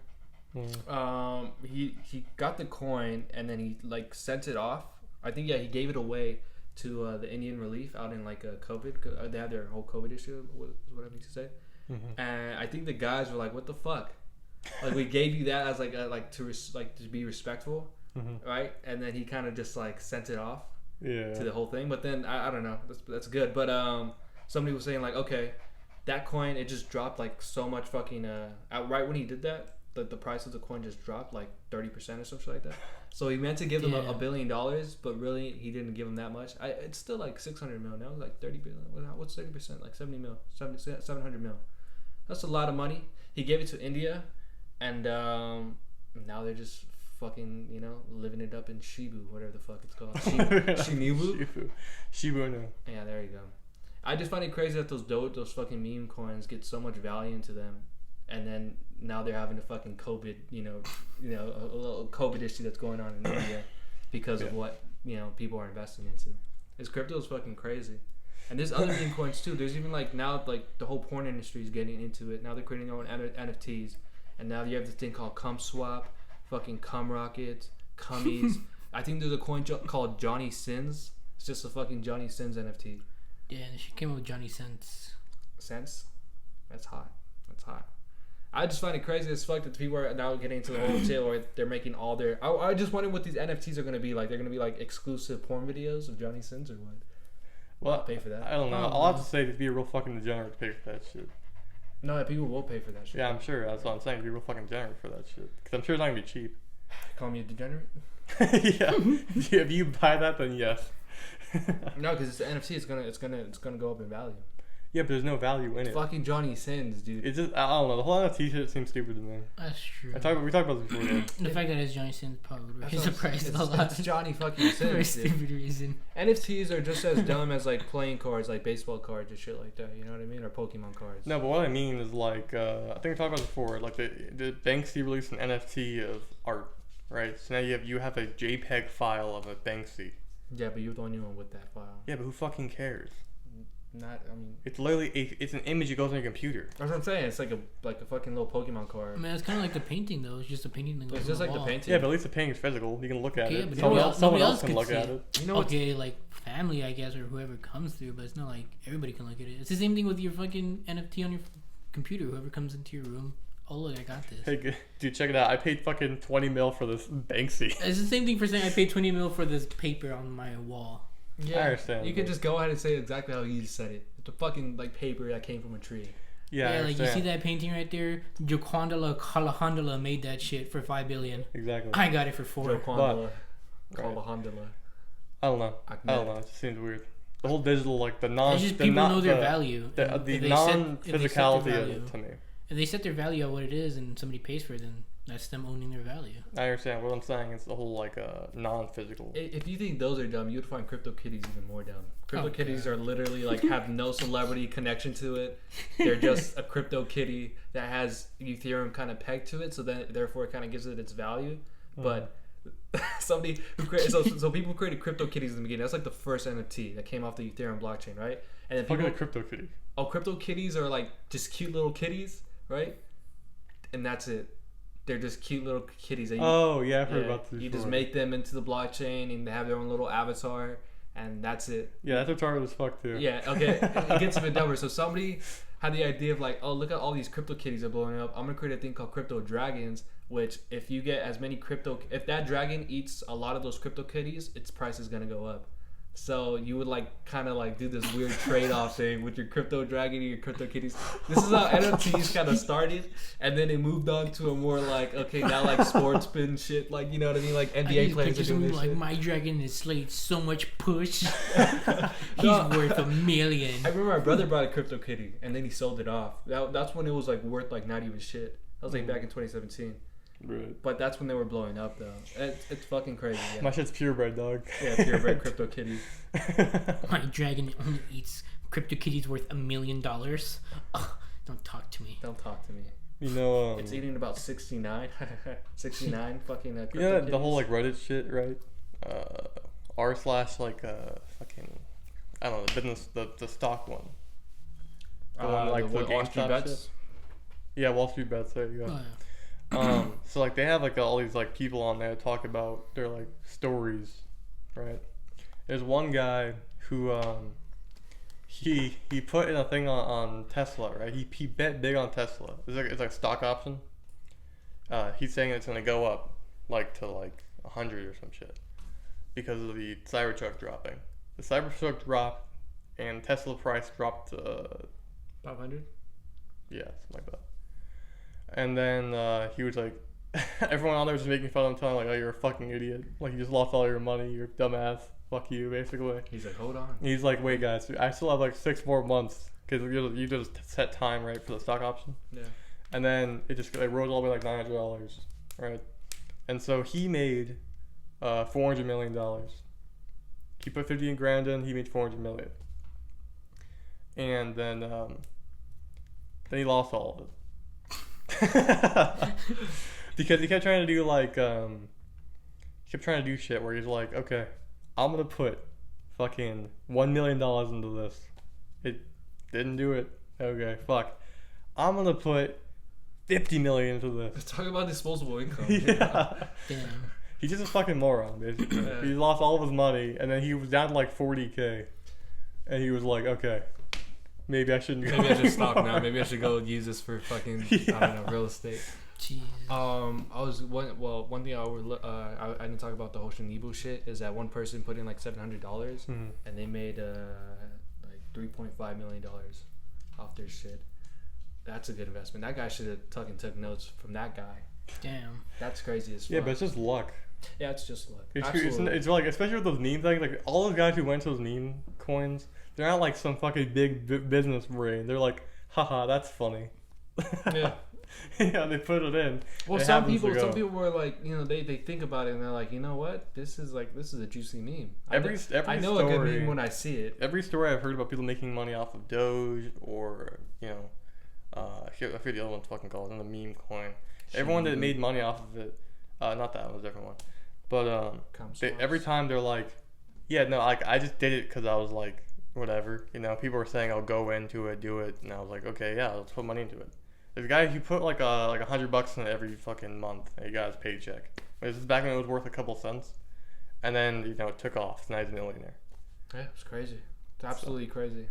He got the coin and then he like sent it off. I think he gave it away to the Indian relief out in like COVID. They had their whole COVID issue. What I mean to say. And I think the guys were like, "What the fuck? Like we gave you that as to be respectful, right?" And then he kind of just like sent it off to the whole thing. But then I don't know. That's good. But somebody was saying like, okay, that coin it just dropped like so much fucking right when he did that. The price of the coin just dropped like 30% or something like that. So he meant to give them $1 billion, but really he didn't give them that much. It's still like 600 mil now. It's like 30 billion. What's 30%? Like 70 mil, 700 mil. That's a lot of money. He gave it to India, and now they're just fucking living it up in Shiba, whatever the fuck it's called. Shiba Inu. Yeah, there you go. I just find it crazy that those fucking meme coins get so much value into them, and then now they're having a fucking COVID, a little COVID issue that's going on in India because of what people are investing into. This crypto is fucking crazy, and there's other meme coins too. There's even like now like the whole porn industry is getting into it. Now they're creating their own NFTs, and now you have this thing called Cum Swap, fucking Cum Rocket, Cummies. I think there's a coin called Johnny Sins. It's just a fucking Johnny Sins NFT. Yeah, she came up with Johnny Sins. Sense? That's hot. That's hot. I just find it crazy as fuck that people are now getting into the whole shit where they're making all their... I just wonder what these NFTs are going to be like. They're going to be like exclusive porn videos of Johnny Sins or what? Well, I'll pay for that. I don't know. I'll have to say to be a real fucking degenerate to pay for that shit. No, people will pay for that shit. Yeah, I'm sure. That's what I'm saying. Be real fucking degenerate for that shit. Because I'm sure it's not going to be cheap. Call me a degenerate? Yeah. If you buy that, then yes. No, because it's an NFT. It's gonna go up in value. Yeah, but there's no value in it. Fucking Johnny Sins, dude. It's just, I don't know. The whole NFT shit seems stupid to me. That's true. We talked about this before. The fact that it's Johnny Sins probably would raise the price a lot. It's Johnny fucking Sins. For a stupid reason. NFTs are just as dumb as like playing cards, like baseball cards and shit like that. You know what I mean? Or Pokemon cards. No, but what I mean is like I think we talked about this before. Like the Banksy released an NFT of art, right? So now you have a JPEG file of a Banksy. Yeah, but you're the only one with that file. Yeah, but who fucking cares? It's literally it's an image that goes on your computer. That's what I'm saying. It's like a fucking little Pokemon card. I mean, it's kind of like the painting though. It's just a painting that goes It's just on like the painting. Yeah, but at least the painting is physical. You can look at it. But Someone else can look at it. You know okay, like family, I guess, or whoever comes through. But it's not like everybody can look at it. It's the same thing with your fucking NFT on your computer. Whoever comes into your room. Oh look, I got this. Hey, dude, check it out. I paid fucking 20 mil for this Banksy. It's the same thing for saying I paid 20 mil for this paper on my wall. Yeah, I understand. You could just go ahead and say exactly how you said it. It's a fucking like paper that came from a tree. Yeah, like you see that painting right there? Joquandala Kalahandala made that shit for $5 billion. Exactly. I got it for $4. Joquandala Kalahandala. I don't know. It just seems weird. The whole digital, like the non. It's just people know their value. The non-physicality of it to me. If they set their value at what it is and somebody pays for it, then that's them owning their value. I understand. What I'm saying is the whole like non-physical. If you think those are dumb, you'd find crypto kitties even more dumb. Crypto kitties are literally like have no celebrity connection to it. They're just a crypto kitty that has Ethereum kind of pegged to it, so then therefore it kind of gives it its value. But somebody who created so people created crypto kitties in the beginning. That's like the first NFT that came off the Ethereum blockchain, right? And then people like crypto kitty. Oh, crypto kitties are like just cute little kitties, right? And that's it. They're just cute little kitties. That I've heard about this. You just make them into the blockchain and they have their own little avatar, and that's it. Yeah, that's retarded as fuck too. Yeah, okay. It gets a bit dumber. So somebody had the idea of like, oh, look at all these crypto kitties are blowing up. I'm gonna create a thing called crypto dragons, which if you get as many if that dragon eats a lot of those crypto kitties, its price is gonna go up. So you would like kind of like do this weird trade-off thing with your crypto dragon and your crypto kitties. This is how NFTs kind of started, and then it moved on to a more like now like sports spin shit, like you know what I mean, like NBA players are doing this like shit. My dragon is slayed so much push. He's worth $1 million. I remember my brother bought a crypto kitty and then he sold it off. That's when it was like worth like not even shit. That was like back in 2017. Right. But that's when they were blowing up though. It's fucking crazy. Yeah. My shit's purebred, dog. Yeah, purebred crypto kitties. My dragon only eats crypto kitties worth $1 million. Ugh, don't talk to me. Don't talk to me. You know, it's eating about 69 fucking crypto yeah, kitties. the whll like Reddit shit, right? r/ like fucking I don't know, the business, the stock one. The one like the Wall Street Bets. Yeah, Wall Street Bets. There you go. Oh, yeah. So like they have like all these like people on there talk about their like stories, right? There's one guy who he put in a thing on Tesla, right? He bet big on Tesla. It's like a stock option. He's saying it's gonna go up like to like 100 or some shit because of the Cybertruck dropping. The Cybertruck dropped and Tesla price dropped to 500. Yeah, something like that. And then he was like, everyone on there was making fun of him, telling him like, "Oh, you're a fucking idiot! Like you just lost all your money. You're a dumbass. Fuck you!" Basically. He's like, "Hold on." He's like, "Wait, guys, I still have like 6 more months because you just set time right for the stock option." Yeah. And then it just rose all the way like $900, right? And so he made $400 million. He put 50 grand in. He made 400 million. And then he lost all of it. Because he kept trying to do like he kept trying to do shit where he's like, okay, I'm gonna put fucking $1 million into this. It didn't do it. Okay, fuck. I'm gonna put 50 million into this. Let's talk about disposable income. Yeah. Damn. He's just a fucking moron, basically. Yeah. He lost all of his money, and then he was down to like 40K, and he was like, okay, maybe I shouldn't go. Maybe I should anymore. stop now. Maybe I should go use this for fucking I don't know, real estate. Jeez. One thing I didn't talk about the whole Shinibu shit is that one person put in like $700 and they made like $3.5 million off their shit. That's a good investment. That guy should have took notes from that guy. Damn. That's crazy as fuck. Yeah, but it's just luck. Yeah, it's just luck. It's like, especially with those meme things, like all those guys who went to those meme coins, they're not like some fucking big business brain. They're like, haha, that's funny. Yeah. Yeah, they put it in. Well, some people were like, you know, they think about it and they're like, you know what, this is a juicy meme. I know story, a good meme when I see it. Every story I've heard about people making money off of Doge or I forget the other one's fucking called, the meme coin. Everyone that made money off of it, not that one, was a different one, but every time they're like, yeah, no, like I just did it because I was like, whatever, people were saying I'll go into it, do it, and I was like, okay, yeah, let's put money into it. There's a guy who put like $100 in it every fucking month, and he got his paycheck. This is back when it was worth a couple cents, and then it took off. So now he's a millionaire. Yeah, it's crazy. It's absolutely crazy.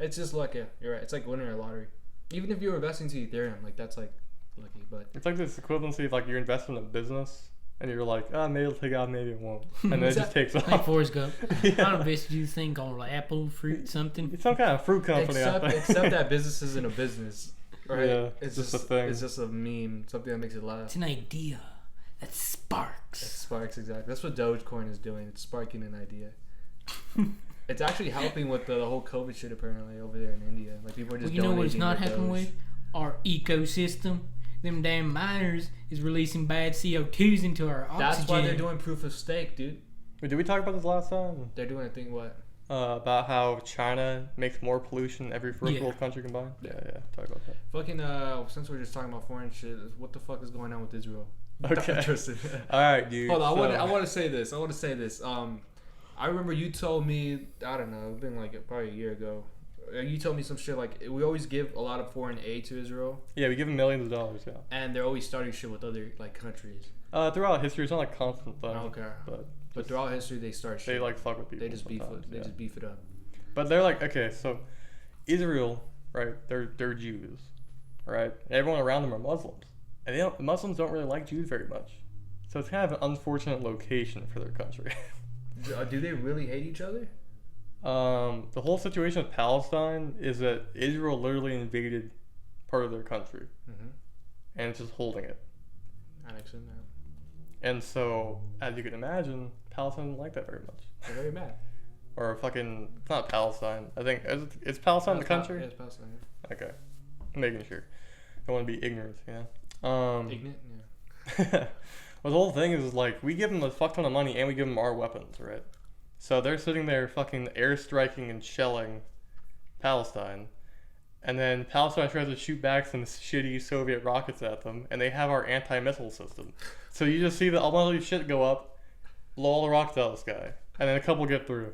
It's just luck. Yeah, you're right. It's like winning a lottery. Even if you're investing to Ethereum, like that's like lucky, but it's like this equivalency of like you're investing in a business, and you're like, maybe it'll take off, maybe it won't, and then it just takes off. Like Forrest Gump. Yeah. I don't know, basically you think on like apple, fruit, something. It's some kind of fruit company. Except that business isn't a business. Right? Yeah, it's just a thing. It's just a meme, something that makes it laugh. It's an idea that sparks. It sparks, exactly. That's what Dogecoin is doing. It's sparking an idea. It's actually helping with the whole COVID shit apparently over there in India. Like people are just. Well, you know what it's not helping with? Our ecosystem. Them damn miners is releasing bad CO2s into our oxygen. That's why they're doing proof of stake, dude. Wait, did we talk about this last time? They're doing a thing what? About how China makes more pollution than every first world country combined. Yeah. Talk about that. Fucking since we're just talking about foreign shit, what the fuck is going on with Israel? Okay. I'm interested. All right, dude. Hold on, I want to say this. I remember you told me, I don't know, it's been like probably a year ago. You told me some shit like we always give a lot of foreign aid to Israel. Yeah, we give them millions of dollars. Yeah. And they're always starting shit with other like countries. Throughout history, it's not like constant thing. Okay. But throughout history, they start shit. They like fuck with people. They just beef it. They just beef it up. But they're like, okay, so Israel, right? They're Jews, right? Everyone around them are Muslims, and Muslims don't really like Jews very much. So it's kind of an unfortunate location for their country. Do they really hate each other? The whole situation with Palestine is that Israel literally invaded part of their country, and it's just holding it. Annexing that. And so, as you can imagine, Palestine didn't like that very much. They're very mad. Or fucking, it's not Palestine. I think, is Palestine the country? Yeah, it's Palestine. Yeah. Okay. I'm making sure. Don't want to be ignorant, Ignorant? Yeah. Well, the whole thing is like, we give them a fuck ton of money and we give them our weapons, right? So they're sitting there fucking airstriking and shelling Palestine. And then Palestine tries to shoot back some shitty Soviet rockets at them, and they have our anti-missile system. So you just see all one of these shit go up, blow all the rockets out of the sky, and then a couple get through.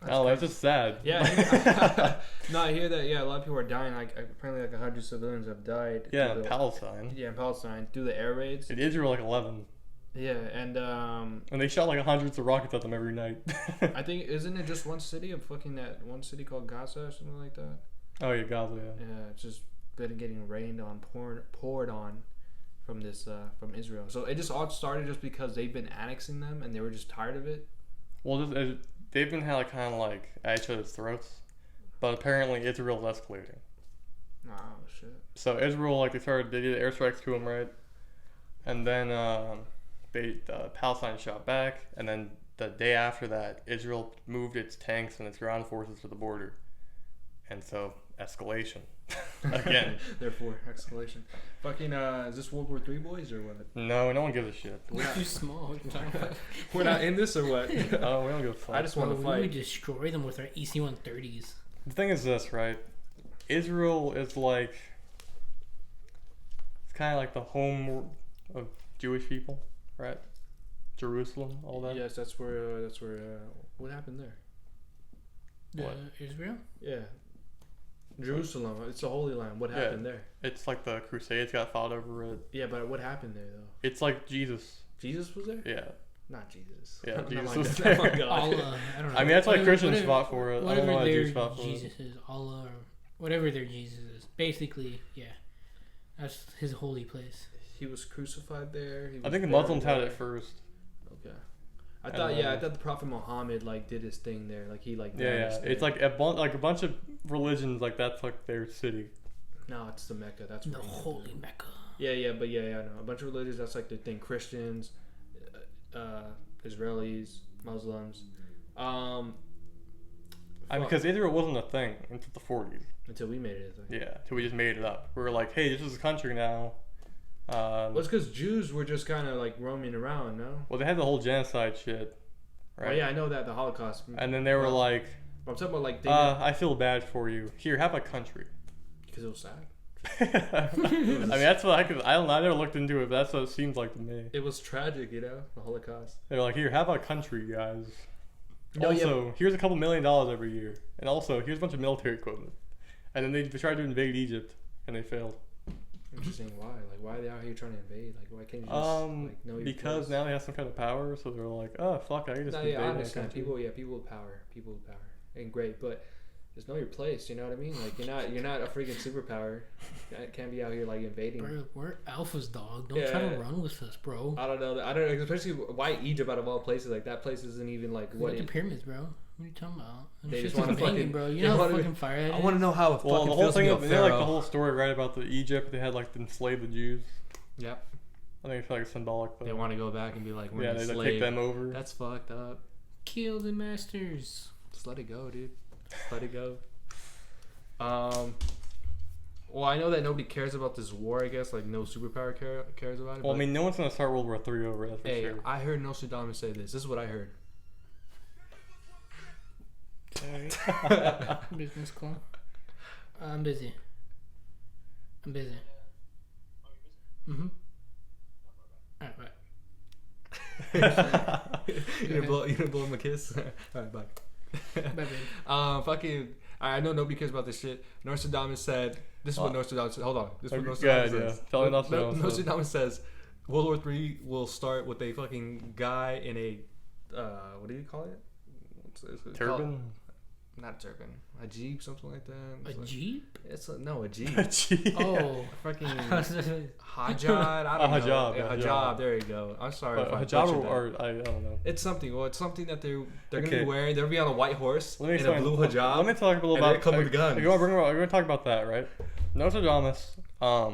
That's just sad. Yeah. No, I hear that. Yeah, a lot of people are dying. Like apparently, like 100 civilians have died. Yeah, in Palestine. Yeah, in Palestine through the air raids. In Israel, like 11. Yeah, and they shot like hundreds of rockets at them every night. I think isn't it just one city of fucking that one city called Gaza or something like that? Oh yeah, Gaza. Yeah. Yeah, it's just been getting rained on, poured on from this from Israel. So it just all started just because they've been annexing them and they were just tired of it. Well, they've been kind of like at each other's throats, but apparently Israel's escalating. Oh shit. So Israel, like they did airstrikes to them, right? And then Palestine shot back, and then the day after that, Israel moved its tanks and its ground forces to the border, and so escalation again. Therefore, escalation. Fucking is this World War III, boys, or what? No one gives a shit. We're too small. What are you talking about? We're not in this or what? Oh, we don't give a fuck. I just want to fight. We would destroy them with our EC-130s. The thing is this, right? Israel is like, it's kind of like the home of Jewish people, right? Jerusalem, all that. Yes, that's where. What happened there? What? Israel? Yeah. Jerusalem. It's the Holy Land. What happened there? It's like the Crusades got fought over it. Yeah, but what happened there though? It's like Jesus. Jesus was there? Yeah. Not Jesus. Yeah, Jesus like was there. there. Oh my God. Allah, I don't know. I mean, that's why Christians fought for it. I don't know why Whatever Jews their fought for Jesus it. is, Allah, or whatever their Jesus is. Basically, yeah. That's his holy place. He was crucified there. I think the Muslims had it first. Okay. I thought the Prophet Muhammad like did his thing there. Like he like. Yeah. It's like a bunch of religions. Like that's like their city. No, it's the Mecca. That's the holy Mecca. Yeah, I know. A bunch of religions. That's like their thing. Christians, Israelis, Muslims. Because Israel wasn't a thing until the 40s. Until we made it a thing. Yeah, until we just made it up. We were like, hey, this is a country now. Well, it's because Jews were just kind of like roaming around, no? Well, they had the whole genocide shit, right? Well, yeah, I know that, the Holocaust. And then they were like, I'm talking about like... I feel bad for you. Here, have a country. Because it was sad. I mean, that's what I never looked into it, but that's what it seems like to me. It was tragic, you know, the Holocaust. They're like, here, have a country, guys. Also, here's a couple $1 million every year. And also, here's a bunch of military equipment. And then they tried to invade Egypt, and they failed. Interesting. Why? Like, why are they out here trying to invade? Like, why can't you just know your because place? now they have some kind of power, so they're like, oh fuck, I can just invade I understand. country. People with power, ain't great, but just know your place. You know what I mean? Like, you're not a freaking superpower. Can't be out here like invading. Bro, we're alphas, dog. Don't try to run with us, bro. I don't know. Especially why Egypt out of all places. Like that place isn't even like what the pyramids, bro. What are you talking about? They just want to fucking, bro. You know how fucking fire it is? I want to know how it fucking the whole thing. They like the whole story right about the Egypt. They had like to enslave the Jews. Yep. I think it's like symbolic. Though. They want to go back and be like, we're they take them over. That's fucked up. Kill the masters. Just let it go, dude. Just let it go. Well, I know that nobody cares about this war. I guess like no superpower cares about it. Well, I mean, no one's gonna start World War III over it. Hey, sure. I heard Nostradamus say this. This is what I heard. Sorry. Business call. I'm busy. Mm-hmm. Alright, bye. You gonna blow him a kiss? Alright, bye. Bye, baby. Fucking. I know nobody cares about this shit. Nostradamus said. This is what Nostradamus said. Hold on. This is what Nostradamus says. Tell me Nostradamus says World War III will start with a fucking guy in a what do you call it? Turban? Not turban. A jeep, something like that. A jeep? It's a jeep. A jeep. Oh, fucking hijab. I don't know. Hijab. Yeah, hijab. There you go. I'm sorry if I hijab or I don't know. It's something. Well, it's something that they're gonna be wearing. They'll be on a white horse in a blue hijab. Let me talk a little about. They come with guns. We're gonna talk about that, right? Nostradamus.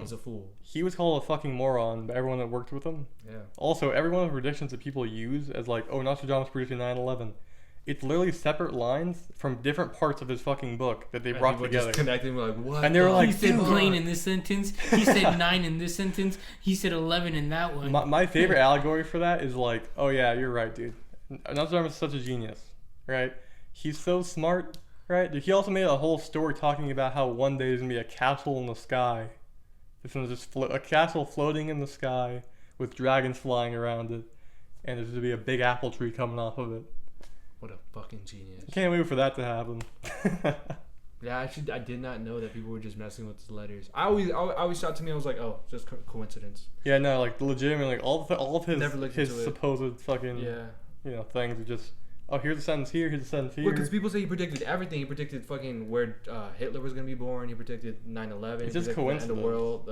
He's a fool. He was called a fucking moron by everyone that worked with him. Yeah. Also, every one of the predictions that people use as like, oh, Nostradamus predicted 9/11. It's literally separate lines from different parts of his fucking book that they brought together. Just connecting like what? And they were like, he said plane in this sentence. He said 9 in this sentence. He said 11 in that one. My favorite allegory for that is like, oh yeah, you're right, dude. Nostradamus is such a genius, right? He's so smart, right? He also made a whole story talking about how one day there's gonna be a castle in the sky. There's gonna just a castle floating in the sky with dragons flying around it, and there's gonna be a big apple tree coming off of it. What a fucking genius. Can't wait for that to happen. Yeah, actually, I did not know that people were just messing with the letters. I always thought to me, I was like, oh, just coincidence. Yeah, no, like legitimately, like all of his supposed fucking things are just. Oh, here's a sentence here. Here's a sentence here. Because people say he predicted everything. He predicted fucking where Hitler was gonna be born. He predicted 9/11. It's just coincidence. The world.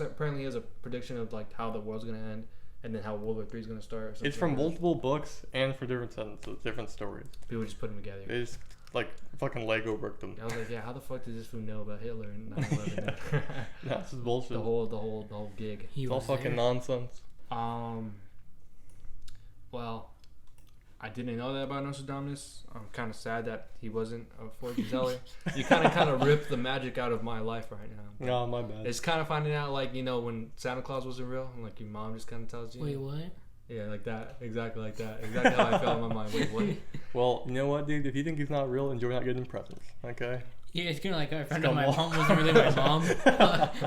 Apparently, he has a prediction of like how the world's gonna end, and then how World War III is gonna start. It's from multiple books and for different sentences, different stories. People just put them together. They just like fucking Lego bricked them. I was like, yeah, how the fuck did this fool know about Hitler and 9/11? No, this is bullshit. The whole gig. It's all fucking nonsense. Well. I didn't know that about Nostradamus. I'm kind of sad that he wasn't a fortune teller. You kind of ripped the magic out of my life right now. No, my bad. It's kind of finding out, like, you know, when Santa Claus wasn't real, and, like, your mom just kind of tells you. Wait, what? Yeah, like that. Exactly like that. Exactly how I felt in my mind. Wait, what? Well, you know what, dude? If you think he's not real, enjoy not getting presents, okay? Yeah, it's kind of like I found out my mom wasn't really my mom.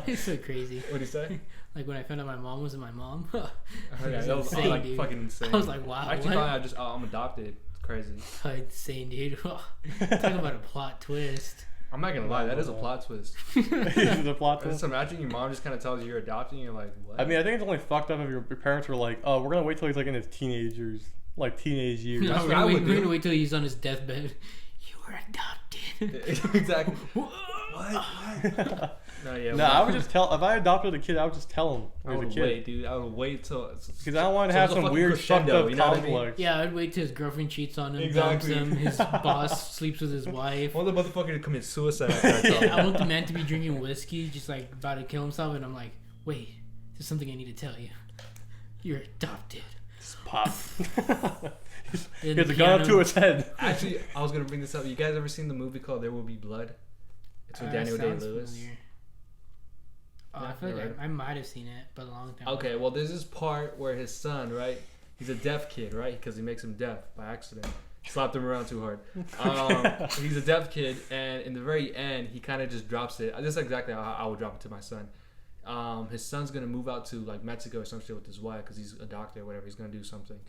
It's so crazy. What did he say? Like when I found out my mom wasn't my mom. That was insane, like, fucking insane. I was like, wow. I actually thought I'm adopted. It's crazy. Insane, dude. Talking about a plot twist. I'm not gonna lie, that is a plot twist. Is a plot twist? Just imagine your mom just kind of tells you you're adopting, and you're like, what? I mean, I think it's only fucked up if your parents were like, oh, we're gonna wait till he's like in his teenage years. No, we're gonna wait till he's on his deathbed. You were adopted. Exactly. What? No, yeah. No, I would just tell. If I adopted a kid, I would just tell him. I would wait, dude. I would wait till. Because I don't want to have some weird fucked up conflict. I mean? Yeah, I'd wait till his girlfriend cheats on him, dumps him, his boss sleeps with his wife. I want the motherfucker to commit suicide. Yeah, I want the man to be drinking whiskey, just like about to kill himself, and I'm like, wait, there's something I need to tell you. You're adopted. Just pop. He has a gun up to his head. Actually, I was gonna bring this up. You guys ever seen the movie called There Will Be Blood? It's with Daniel Day-Lewis. I feel like I might have seen it, but a long time ago. Okay, well, there's this part where his son, right? He's a deaf kid, right? Because he makes him deaf by accident. Slapped him around too hard. He's a deaf kid, and in the very end, he kind of just drops it. This is exactly how I would drop it to my son. His son's gonna move out to like Mexico or some shit with his wife because he's a doctor or whatever. He's gonna do something,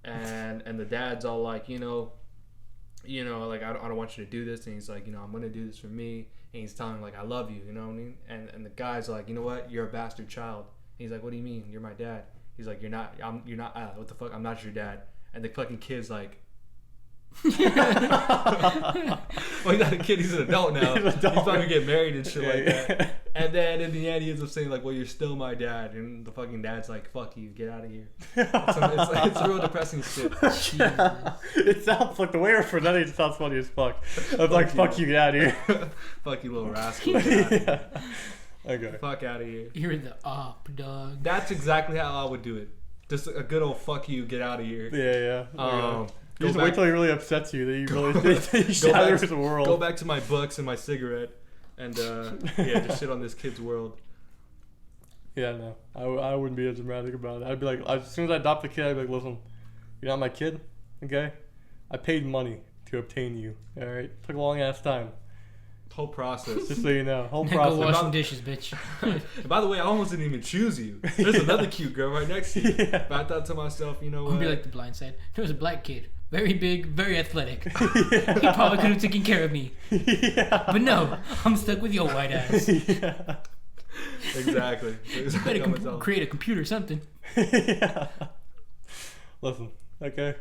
and the dad's all like, like I don't want you to do this, and he's like, I'm gonna do this for me. And he's telling him, like, I love you, you know what I mean? And the guy's like, you know what? You're a bastard child. And he's like, what do you mean? You're my dad. He's like, you're not, what the fuck? I'm not your dad. And the fucking kid's like, well, he's not a kid, he's an adult now. He's about to get married and shit like that. And then in the end, he ends up saying, like, well, you're still my dad. And the fucking dad's like, fuck you, get out of here. It's real depressing shit. It sounds like the way we're presenting it sounds funny as fuck. I'm like, fuck you, get out of here. Fuck you, little rascal. Yeah. Okay. Fuck out of here. You're the op, dog. That's exactly how I would do it. Just a good old fuck you, get out of here. Yeah. Okay. You just wait till he really upsets you. That you really shatters the world. Go back to my books and my cigarette, and just shit on this kid's world. Yeah, no, I wouldn't be as dramatic about it. I'd be like, as soon as I adopt the kid, I'd be like, listen, you're not my kid, okay? I paid money to obtain you. All right, took a long ass time. Whole process. Just so you know, whole process. Go wash some dishes, bitch. By the way, I almost didn't even choose you. There's another cute girl right next to you. Yeah. But I thought to myself, you know what? I'd be like The Blind Side. There was a black kid. Very big, very athletic. Yeah. He probably could have taken care of me. Yeah. But no, I'm stuck with your white ass. Yeah. Exactly. You better create a computer or something. Yeah. Listen, okay.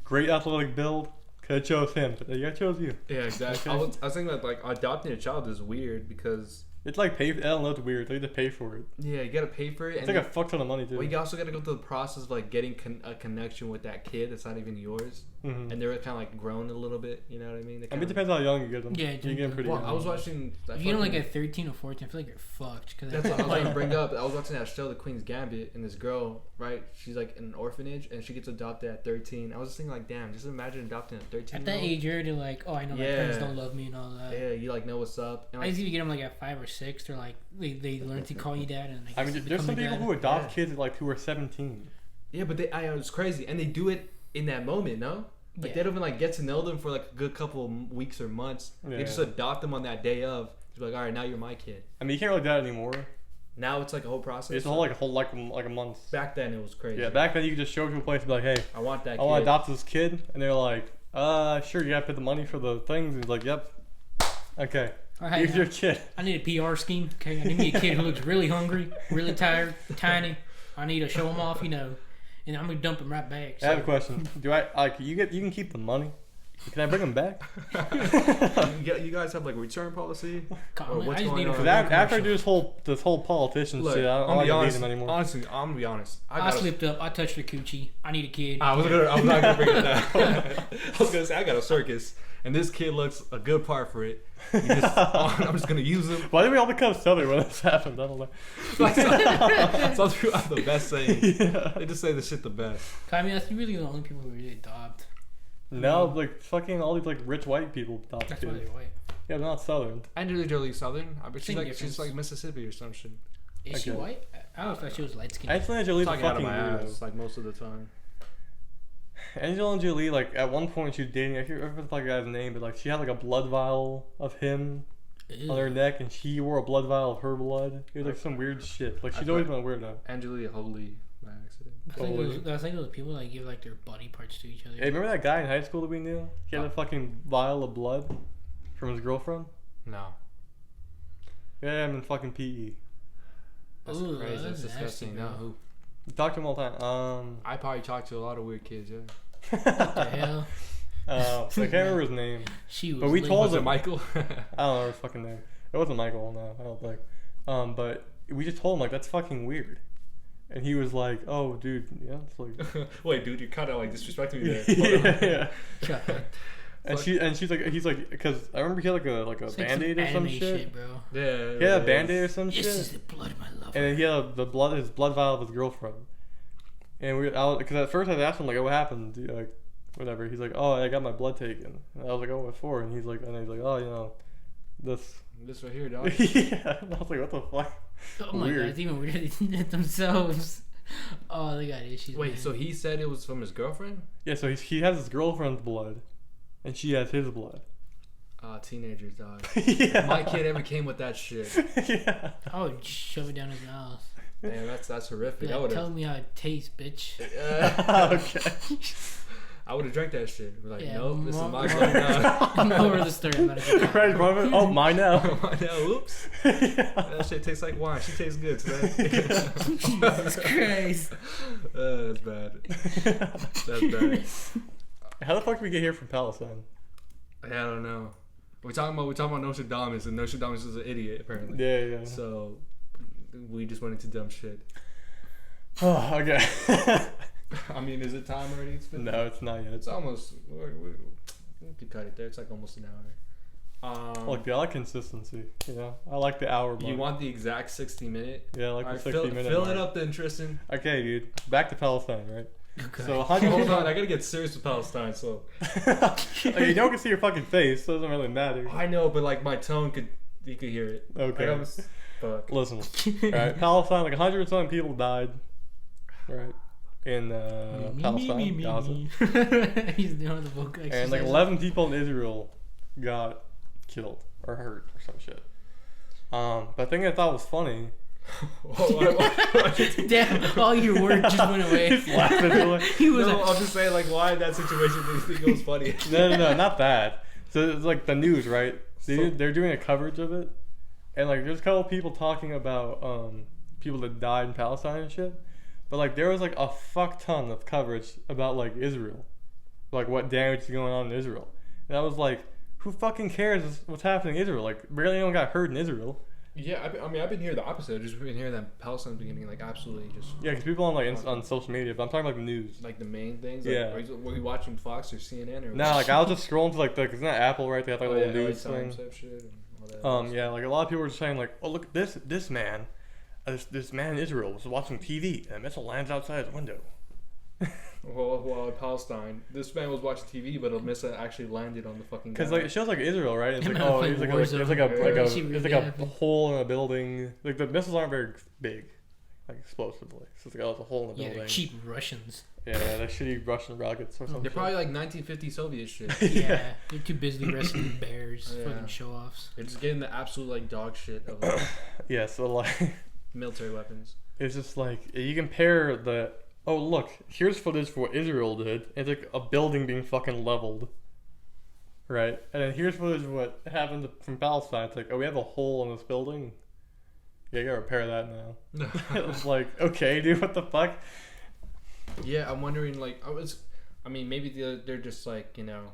Great athletic build. Could have chose him, but I chose you. Yeah, exactly. Okay. I was thinking that like adopting a child is weird because it's like pay. I don't know. It's weird. They have to pay for it. Yeah, you gotta pay for it. It's like a fuck ton of money too. Well, you also gotta go through the process of like getting a connection with that kid that's not even yours, and they're kind of like grown a little bit. You know what I mean? I mean, it depends how young you get them. Yeah, you get them pretty. Well, I was watching. If you get them like at 13 or 14, I feel like you're fucked. That's what I was gonna bring up. I was watching that show, The Queen's Gambit, and this girl, right? She's like in an orphanage, and she gets adopted at 13. I was just thinking, like, damn, just imagine adopting a 13. At that age, you're already like, oh, I know my parents don't love me and all that. Yeah, you like know what's up. And, like, I used to get them like at 5 or 6. They're like, they learn to call you dad, and I mean, there's some people who adopt kids at like who are 17. Yeah, but it's crazy, and they do it in that moment, no? Like they don't even like get to know them for like a good couple of weeks or months. Yeah. They just adopt them on that day of. Just be like, all right, now you're my kid. I mean, you can't really do that anymore. Now it's like a whole process. It's like a month. Back then it was crazy. Yeah, back then you could just show up to a place and be like, hey, I want that. I want to adopt this kid, and they're like, sure, you gotta pay the money for the things. And he's like, yep, okay. Here's your kid. I need a PR scheme. Okay, I need me a kid who looks really hungry, really tired, tiny. I need to show him off, and I'm gonna dump him right back. So. I have a question. Do I like you can keep the money? Can I bring him back? You guys have like a return policy? What's going on? After I do this whole politician shit, I don't like to need him anymore. Honestly, I'm gonna be honest. I slipped up. I touched the coochie. I need a kid. I was not gonna bring it down. I was gonna say I got a circus, and this kid looks a good part for it. I'm just gonna use him. Why did we all become southern when this happened? I don't know. Some people have the best saying. Yeah. They just say the shit the best. I mean, that's really the only people who really adopt. No, like fucking all these like rich white people adopt kids. That's why they're white. Yeah, they're not southern. Angelina Jolie's southern. I bet she's like Mississippi or some shit. Is she white? I always thought she was light skinned. Angelina Jolie's a fucking weirdo. Like most of the time. Angelina Jolie, like at one point she was dating, I can't remember the fucking guy's name, but like she had like a blood vial of him on her neck, and she wore a blood vial of her blood. It was like some weird shit. Like she's always been a weirdo. Angelina Jolie by accident. I think those people that give like their body parts to each other. Hey, remember that guy in high school that we knew? He had a fucking vial of blood from his girlfriend. No. Yeah, I'm in fucking PE. That's crazy. That's disgusting. No, who? Talk to him all the time. I probably talked to a lot of weird kids. Yeah. What the hell? I can't remember his name. But we told him Michael. I don't know his fucking name. It wasn't Michael, no, I don't think. But we just told him like that's fucking weird, and he was like, "Oh, dude, yeah, it's like." Wait, dude, you're kind of like disrespecting me there. Yeah. And she's like, he's like, because I remember he had like a Band-Aid or some shit. Bro. Yeah. He had a Band-Aid or some shit. This is the blood of my lover. And then he had his blood vial of his girlfriend. And because at first I asked him like, oh, what happened? Like, whatever. He's like, oh, I got my blood taken. And I was like, oh, what for? And he's like, oh, this right here, dog. Yeah. And I was like, what the fuck? Oh my god, it's even weirder than themselves. Oh, they got issues. Wait, man. so he said it was from his girlfriend? Yeah, so he has his girlfriend's blood, and she has his blood. Teenagers, dog. Yeah. My kid ever came with that shit. Yeah. I would shove it down his mouth. Damn, that's horrific. Like, tell me how it tastes, bitch. Okay. I would have drank that shit. We're like, yeah, nope, this is my blood now. More of the story. Right, oh, mine now. Mine now. Oops. Yeah. That shit tastes like wine. She tastes good today. Jesus Christ. That's bad. That's bad. How the fuck did we get here from Palestine? I don't know. We're talking about Nostradamus, and Nostradamus is an idiot apparently. Yeah. So we just went into dumb shit. Oh, okay. I mean, is it time already? No, it's not yet. It's almost. We could cut it there. It's like almost an hour. Look, I like consistency. You know, I like the hour. You want the exact 60-minute? Yeah, I like the 60-minute. Fill it up then, Tristan. Okay, dude. Back to Palestine, right? Okay. So hold on, I gotta get serious with Palestine. So you don't get to see your fucking face, so it doesn't really matter. I know, but like my tone you could hear it. Okay. Fuck. Listen, all right, Palestine, like 100-something people died, right, in Palestine, Gaza. He's doing the vocal exercise. And like 11 people in Israel got killed or hurt or some shit. But the thing I thought was funny. Damn, all your work just went away. He was. No, I'm just saying, like, why in that situation do you think it was funny? No, not that. So it's like the news, right? They're doing a coverage of it, and like there's a couple people talking about people that died in Palestine and shit. But like there was like a fuck ton of coverage about like Israel, like what damage is going on in Israel, and I was like, who fucking cares what's happening in Israel? Like barely anyone got hurt in Israel. Yeah, I've been hearing the opposite. I've just been hearing that Palestine's beginning like absolutely just. Yeah, because people on like on social media, but I'm talking like the news. Like the main things. Like, yeah. Were you watching Fox or CNN or? No, like I was just scrolling to like isn't that Apple, right? They have like a little news thing. Shit and all that yeah, like a lot of people were just saying like, oh look, this man, this man in Israel was watching TV and a missile lands outside his window. Well, in Palestine, this man was watching TV, but a missile actually landed on the fucking. Because like it shows like Israel, right? It's like there's like a hole in a building. Like the missiles aren't very big, like explosively. So it's like it's a hole in the building. Yeah, cheap Russians. Yeah, they're shitty Russian rockets or something. They're probably like 1950 Soviet shit. Yeah, they're too busy wrestling bears, fucking show offs. They're just getting the absolute like dog shit of. Yeah, so like. military weapons. It's just like you compare the. Oh look, here's footage for what Israel did. It's like a building being fucking leveled. Right, and then here's footage of what happened from Palestine. It's like, oh, we have a hole in this building. Yeah, you gotta repair that now. It was like, okay, dude, what the fuck? Yeah, I'm wondering, like, maybe they're just like, you know.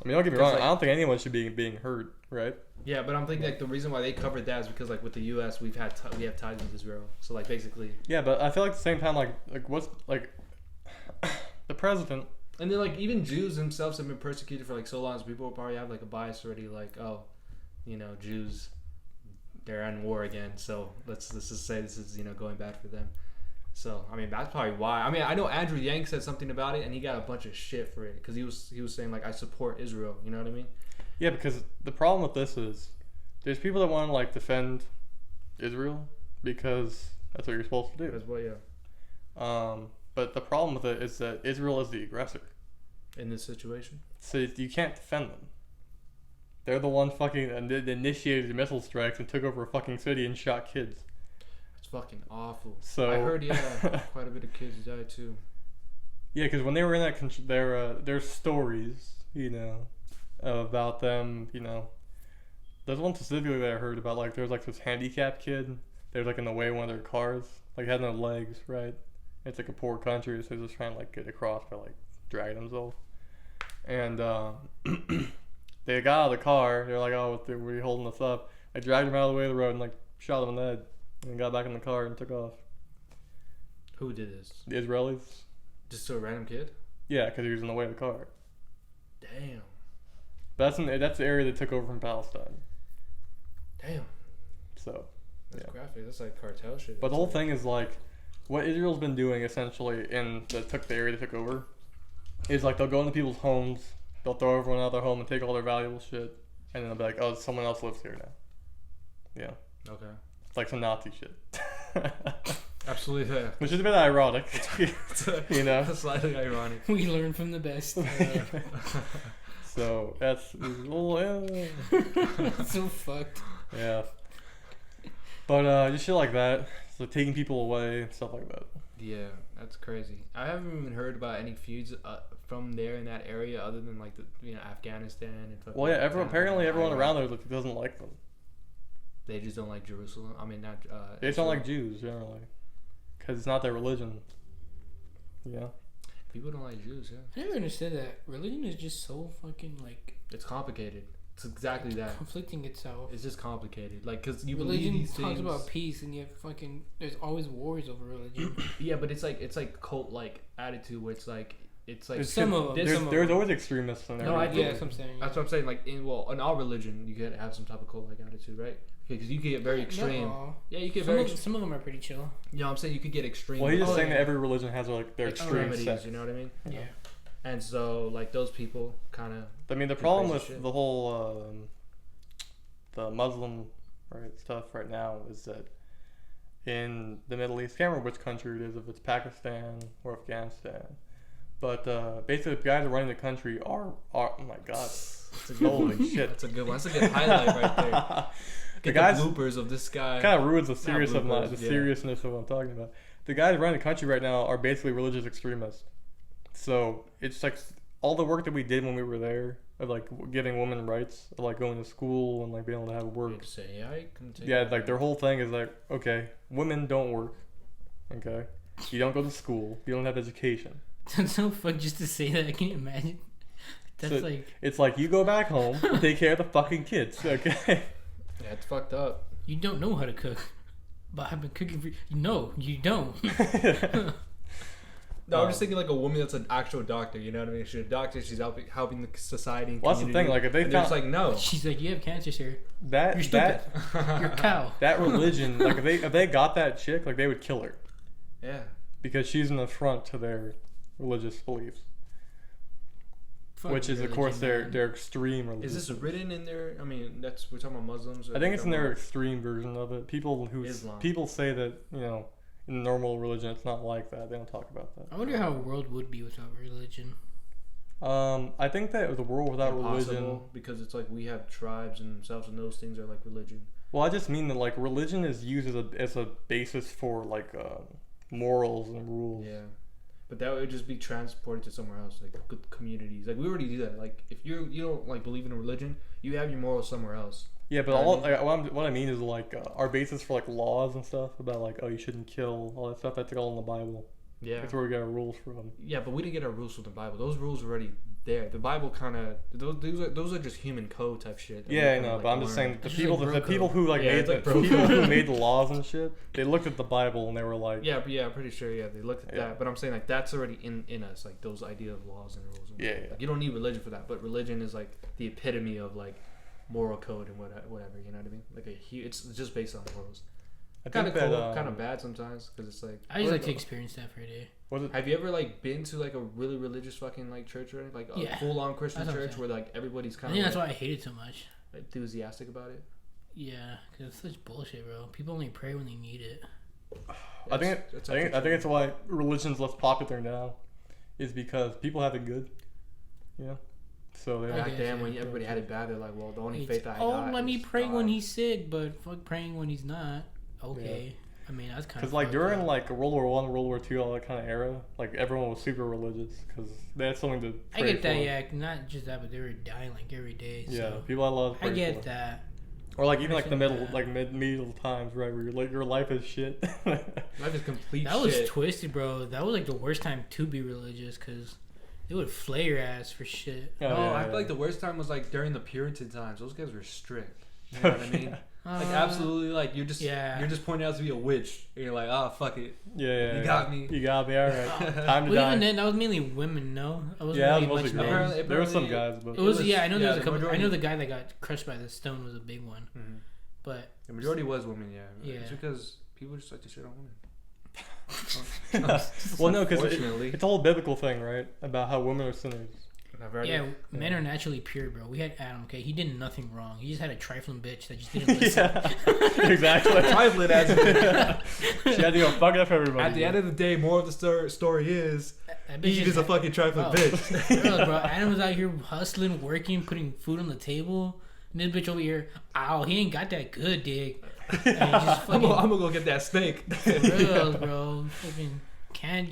I mean, don't get me wrong. Like, I don't think anyone should be being hurt, right? Yeah, but I'm thinking like the reason why they covered that is because like with the U.S. we have ties with Israel, so like basically. Yeah, but I feel like at the same time, like what's like the president. And then like even Jews themselves have been persecuted for like so long. So people will probably have like a bias already, like, oh, you know, Jews, they're in war again. So let's just say this is, you know, going bad for them. So I mean that's probably why. I mean I know Andrew Yang said something about it and he got a bunch of shit for it because he was saying like I support Israel. You know what I mean? Yeah, because the problem with this is there's people that want to like defend Israel because that's what you're supposed to do. That's what, yeah. But the problem with it is that Israel is the aggressor in this situation. So you can't defend them. They're the one fucking that initiated the missile strikes and took over a fucking city and shot kids. It's fucking awful. So I heard, yeah, quite a bit of kids died too. Yeah, because when they were in that country, there's stories, you know, about them, you know. There's one specifically that I heard about, like, there's like this handicapped kid. They were like in the way of one of their cars, like had no legs, right? It's like a poor country, so they're just trying to like get across by like dragging themselves. And they got out of the car. They're like, "Oh, what are you holding us up?" I dragged him out of the way of the road and like shot him in the head, and got back in the car and took off. Who did this? The Israelis. Just a random kid? Yeah, because he was in the way of the car. Damn. But that's the area that took over from Palestine. Damn. So. That's graphic. That's like cartel shit. But the whole thing is like, what Israel's been doing essentially that took the area that took over, is like they'll go into people's homes, they'll throw everyone out of their home and take all their valuable shit, and then they'll be like, oh, someone else lives here now. Yeah. Okay. It's like some Nazi shit. Absolutely. Yeah. Which is a bit ironic. You know? Slightly ironic. We learn from the best. So that's a little, so fucked. Yeah. But just shit like that. So taking people away and stuff like that. Yeah, that's crazy. I haven't even heard about any feuds from there in that area other than like the Afghanistan and. Well, yeah, apparently everyone around there doesn't like them. They just don't like Jerusalem. I mean, not. They just don't like Jews generally, because it's not their religion. Yeah. People don't like Jews. Yeah. I never understood that. Religion is just so fucking like. It's complicated. It's exactly that. Conflicting itself. It's just complicated. Like, cause you religion believe these things. Talks about peace, and yet fucking there's always wars over religion. Yeah, but it's like cult like attitude where it's like some of them. There's always extremists in there. No, I think that's what I'm saying. That's what I'm saying. Like in our religion, you could have some type of cult like attitude, right? Because you could get very extreme. No. Yeah, you get some of them are pretty chill. Yeah, I'm saying you could get extreme. Well, he's just saying that every religion has like their extremities. You know what I mean? Yeah. And so like those people kind of. I mean, the problem with the whole the Muslim stuff right now is that in the Middle East, I can't remember which country it is, if it's Pakistan or Afghanistan, but basically the guys running the country are oh my god, holy shit, that's a good one. That's a good highlight right there. Get the bloopers of this guy. Kind of ruins the seriousness of what I'm talking about. The guys running the country right now are basically religious extremists. So it's like all the work that we did when we were there of like giving women rights, of like going to school and like being able to have work. Like their whole thing is like, okay, women don't work. Okay, you don't go to school. You don't have education. That's so fun just to say that. Can you imagine? That's so it's like you go back home, take care of the fucking kids. Okay. Yeah, it's fucked up. You don't know how to cook, but I've been cooking for you. No, you don't. No, I'm just thinking like a woman that's an actual doctor. You know what I mean? She's a doctor. She's helping the society. And well, that's the thing. Like if they found, like no, she's like, you have cancer, sir. You're stupid. You're a cow. That religion, like if they got that chick, like they would kill her. Yeah. Because she's an affront to their religious beliefs. Which is, of course, their extreme religion. Is this written in their? I mean, we're talking about Muslims. I think it's in their extreme version of it. People say that in normal religion it's not like that. They don't talk about that. I wonder how a world would be without religion. I think that the world without religion, because it's like we have tribes and themselves, and those things are like religion. Well, I just mean that like religion is used as a basis for like morals and rules. Yeah. But that would just be transported to somewhere else, like good communities. Like we already do that. Like if you don't like believe in a religion, you have your morals somewhere else. Yeah, but what I mean is like our basis for like laws and stuff about like you shouldn't kill, all that stuff. That's all in the Bible. Yeah, that's where we get our rules from. Yeah, but we didn't get our rules from the Bible. Those rules were already there. The Bible kind of those are just human code type shit. Yeah, I know, like, but I'm just saying the people who like made the people who made the laws and shit, they looked at the Bible and they were like, I'm pretty sure. Yeah, they looked at that. But I'm saying like that's already in us, like those idea of laws and rules. And yeah. Like, you don't need religion for that, but religion is like the epitome of like moral code and whatever. You know what I mean? Like it's just based on morals. Kind of cool, kind of bad sometimes because it's like I just like to experience that for a day. Have you ever like been to like a really religious fucking like church or anything? Like a full on Christian church where like everybody's kind of? I think that's why I hate it so much. Enthusiastic about it. Yeah, because it's such bullshit, bro. People only pray when they need it. I think it's why religion's less popular now, is because people have it good. Yeah. So they back then when everybody had it bad, they're like, well, the only faith I got. Let me pray when he's sick, but fuck praying when he's not. Okay. Yeah. I mean, that's kind of... Because, like, during, like, World War I, World War II, all that kind of era, like, everyone was super religious because they had something to pray I get that, yeah. Not just that, but they were dying, like, every day. Yeah, so. people I love I get that. Or, like, even, like, the medieval times, right, where your life is shit. Life is complete shit. That was twisted, bro. That was, like, the worst time to be religious because... They would flay your ass for shit. I feel like the worst time was, like, during the Puritan times. Those guys were strict. You know what I mean? Like absolutely, like you're just pointing out to be a witch, and you're like, oh fuck it, you got me, all right, time to die. Even then, that was mainly women, no? It was mostly girls. There were some guys, but it was I know there was a couple. I know the guy that got crushed by the stone was a big one, but the majority was women. Yeah, it's because people just like to shit on women. Well, no, because it's a whole biblical thing, right? About how women are sinners. Yeah, men are naturally pure, bro. We had Adam, okay? He did nothing wrong. He just had a trifling bitch that just didn't listen. Exactly. Trifling as she had to go fuck up everybody. At the end of the day, more of the story is Eve is a fucking trifling bitch. Bro, Adam was out here hustling, working, putting food on the table. And this bitch over here, he ain't got that good dick. I'm gonna go get that steak. Real, bro. Fucking can't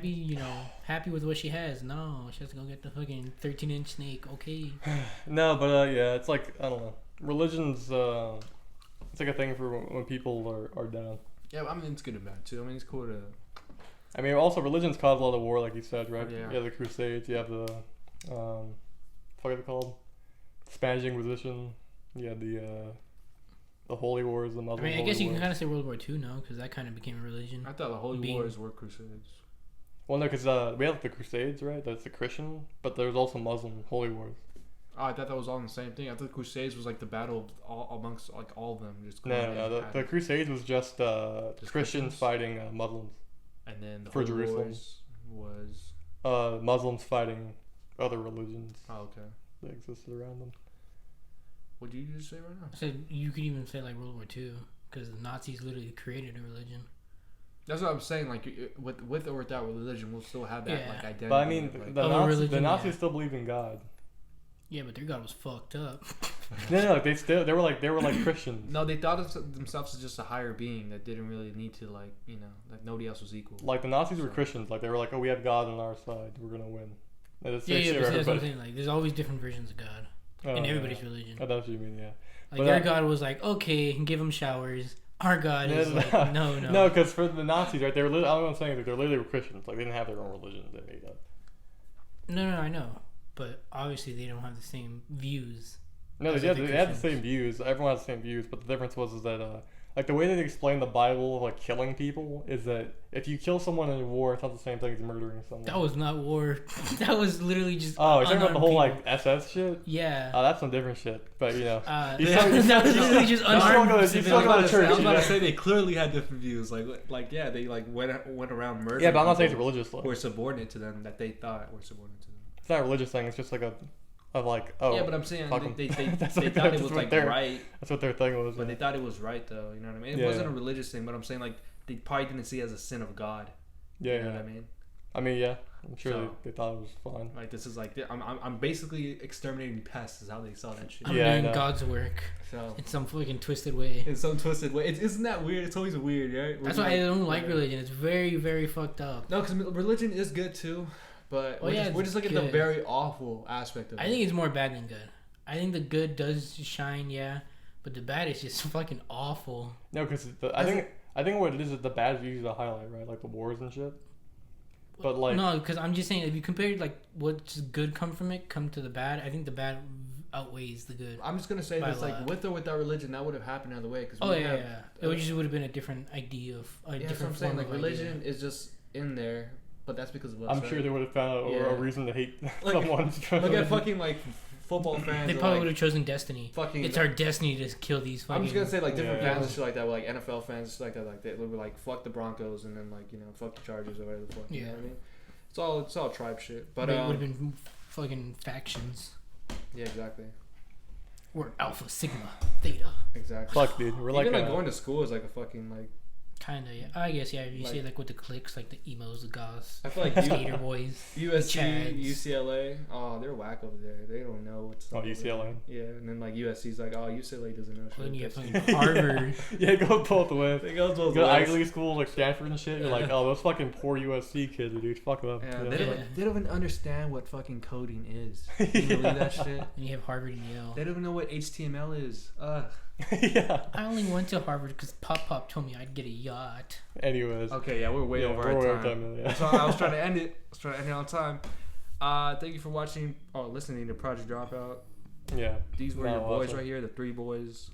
be, happy with what she has. No, she has to go get the fucking 13-inch snake. Okay. No, but yeah, it's like, I don't know. Religion's it's like a thing for when people are down. Yeah, I mean it's good and bad too. I mean it's cool to. I mean also religion's caused a lot of war, like you said, right? Yeah. You have the Crusades. You have the what are they called? Spanish Inquisition. You had the Holy Wars, the Muslim. I mean, I guess you can kind of say World War II now, because that kind of became a religion. I thought the Holy Wars were Crusades. Well, no, because we have the Crusades, right? That's the Christian, but there's also Muslim Holy Wars. Oh, I thought that was all in the same thing. I thought the Crusades was like the battle of amongst like all of them. Just no. The Crusades was just Christians fighting Muslims. And then the for Holy Jerusalem Wars Muslims fighting other religions. Oh, okay. That existed around them. What did you just say right now? I said you could even say like World War II, because the Nazis literally created a religion. That's what I'm saying. Like with or without religion, we'll still have that like identity. But I mean, the Nazis still believe in God. Yeah, but their God was fucked up. No, they were like Christians. No, they thought of themselves as just a higher being that didn't really need to like nobody else was equal. Like the Nazis were Christians. Like they were like, oh, we have God on our side. We're gonna win. But that's what I'm saying. Like, there's always different versions of God in everybody's religion. I know what you mean. Yeah. Like their God was like, okay, give them showers. Our God is like, no. No, because for the Nazis, right? They were. All I'm saying is they're literally Christians. Like they didn't have their own religion. They made up. No, I know, but obviously they don't have the same views. No, they had the same views. Everyone has the same views, but the difference was that like the way they explain the Bible of like killing people is that if you kill someone in a war, it's not the same thing as murdering someone. That was not war. That was literally just. Oh, you're talking about the whole like SS shit? Yeah. Oh, that's some different shit. But that was literally just unarmed. I was about to say they clearly had different views. Like yeah, they like went around murdering. Yeah, but I'm not saying it's religious. Who were subordinate to them that they thought were subordinate to them. It's not a religious thing. It's just like yeah, but I'm saying they thought it was like right. That's what their thing was. But they thought it was right though. You know what I mean? It wasn't a religious thing, but I'm saying like they probably didn't see it as a sin of God. Yeah, you know what I mean? I mean, yeah. I'm sure they thought it was fun. Like, this is like, I'm basically exterminating pests is how they saw that shit. I'm doing God's work. So in some fucking twisted way. Isn't that weird? It's always weird, right? That's why I don't like religion. It's very, very fucked up. No, because religion is good too, but we're just looking at the very awful aspect of it. I think it's more bad than good. I think the good does shine, yeah, but the bad is just fucking awful. No, because I think what it is the bad is usually the highlight, right? Like the wars and shit. But like no, because I'm just saying if you compare like what's good come to the bad, I think the bad outweighs the good. I'm just gonna say this, like with or without religion, that would have happened either way. Cause it just would have been a different idea of different form of religion is just in there, but that's because of us. I'm sure they would have found a reason to hate someone. Look at fucking like football fans. They probably would have chosen destiny. It's our destiny to kill these fucking... I'm just gonna say like different fans and shit like that, like NFL fans, shit like that, like they were like fuck the Broncos and then like fuck the Chargers or whatever the fuck. You know what I mean? It's all tribe shit. But it would have been fucking factions. Yeah, exactly. We're Alpha, Sigma, Theta. Exactly. Fuck, dude. We're even like going to school is like a fucking like. Kinda, yeah. I guess, yeah. You see, like with the cliques, like the emos, the goths. I feel like skater boys, USC, UCLA. Oh, they're whack over there. They don't know what's. UCLA. Yeah, and then like USC's like, oh, UCLA doesn't know shit. Then you have Harvard. Yeah, it goes both ways. It goes both ways. Go to Ivy League schools like Stanford and shit. You're like, oh, those fucking poor USC kids, dude. Fuck them. Yeah, they don't even understand what fucking coding is. Can you believe that shit? And you have Harvard and Yale. They don't even know what HTML is. Yeah. I only went to Harvard because Pop told me I'd get a yacht. Anyways. Okay, yeah, we're way over our time. So I was trying to end it. on time. Thank you for watching or listening to Project Dropout. Yeah. These were your boys right here, the three boys.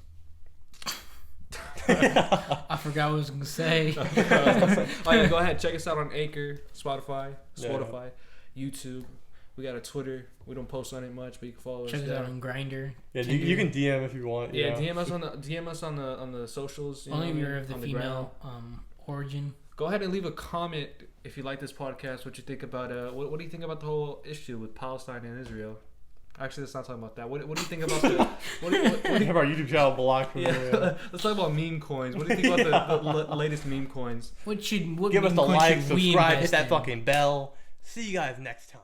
I forgot what I was going to say. Oh, yeah, go ahead. Check us out on Anchor, Spotify, YouTube. We got a Twitter. We don't post on it much, but you can follow us. Check us out on Grindr. Yeah, you can DM if you want. Yeah, DM us on the socials. Only if you're of the female origin. Go ahead and leave a comment if you like this podcast. What you think about what do you think about the whole issue with Palestine and Israel? Actually, let's not talk about that. What do you think about the? What do you think about YouTube channel blocked from Let's talk about meme coins. What do you think about the latest meme coins? What give us the like, subscribe, hit that fucking bell. See you guys next time.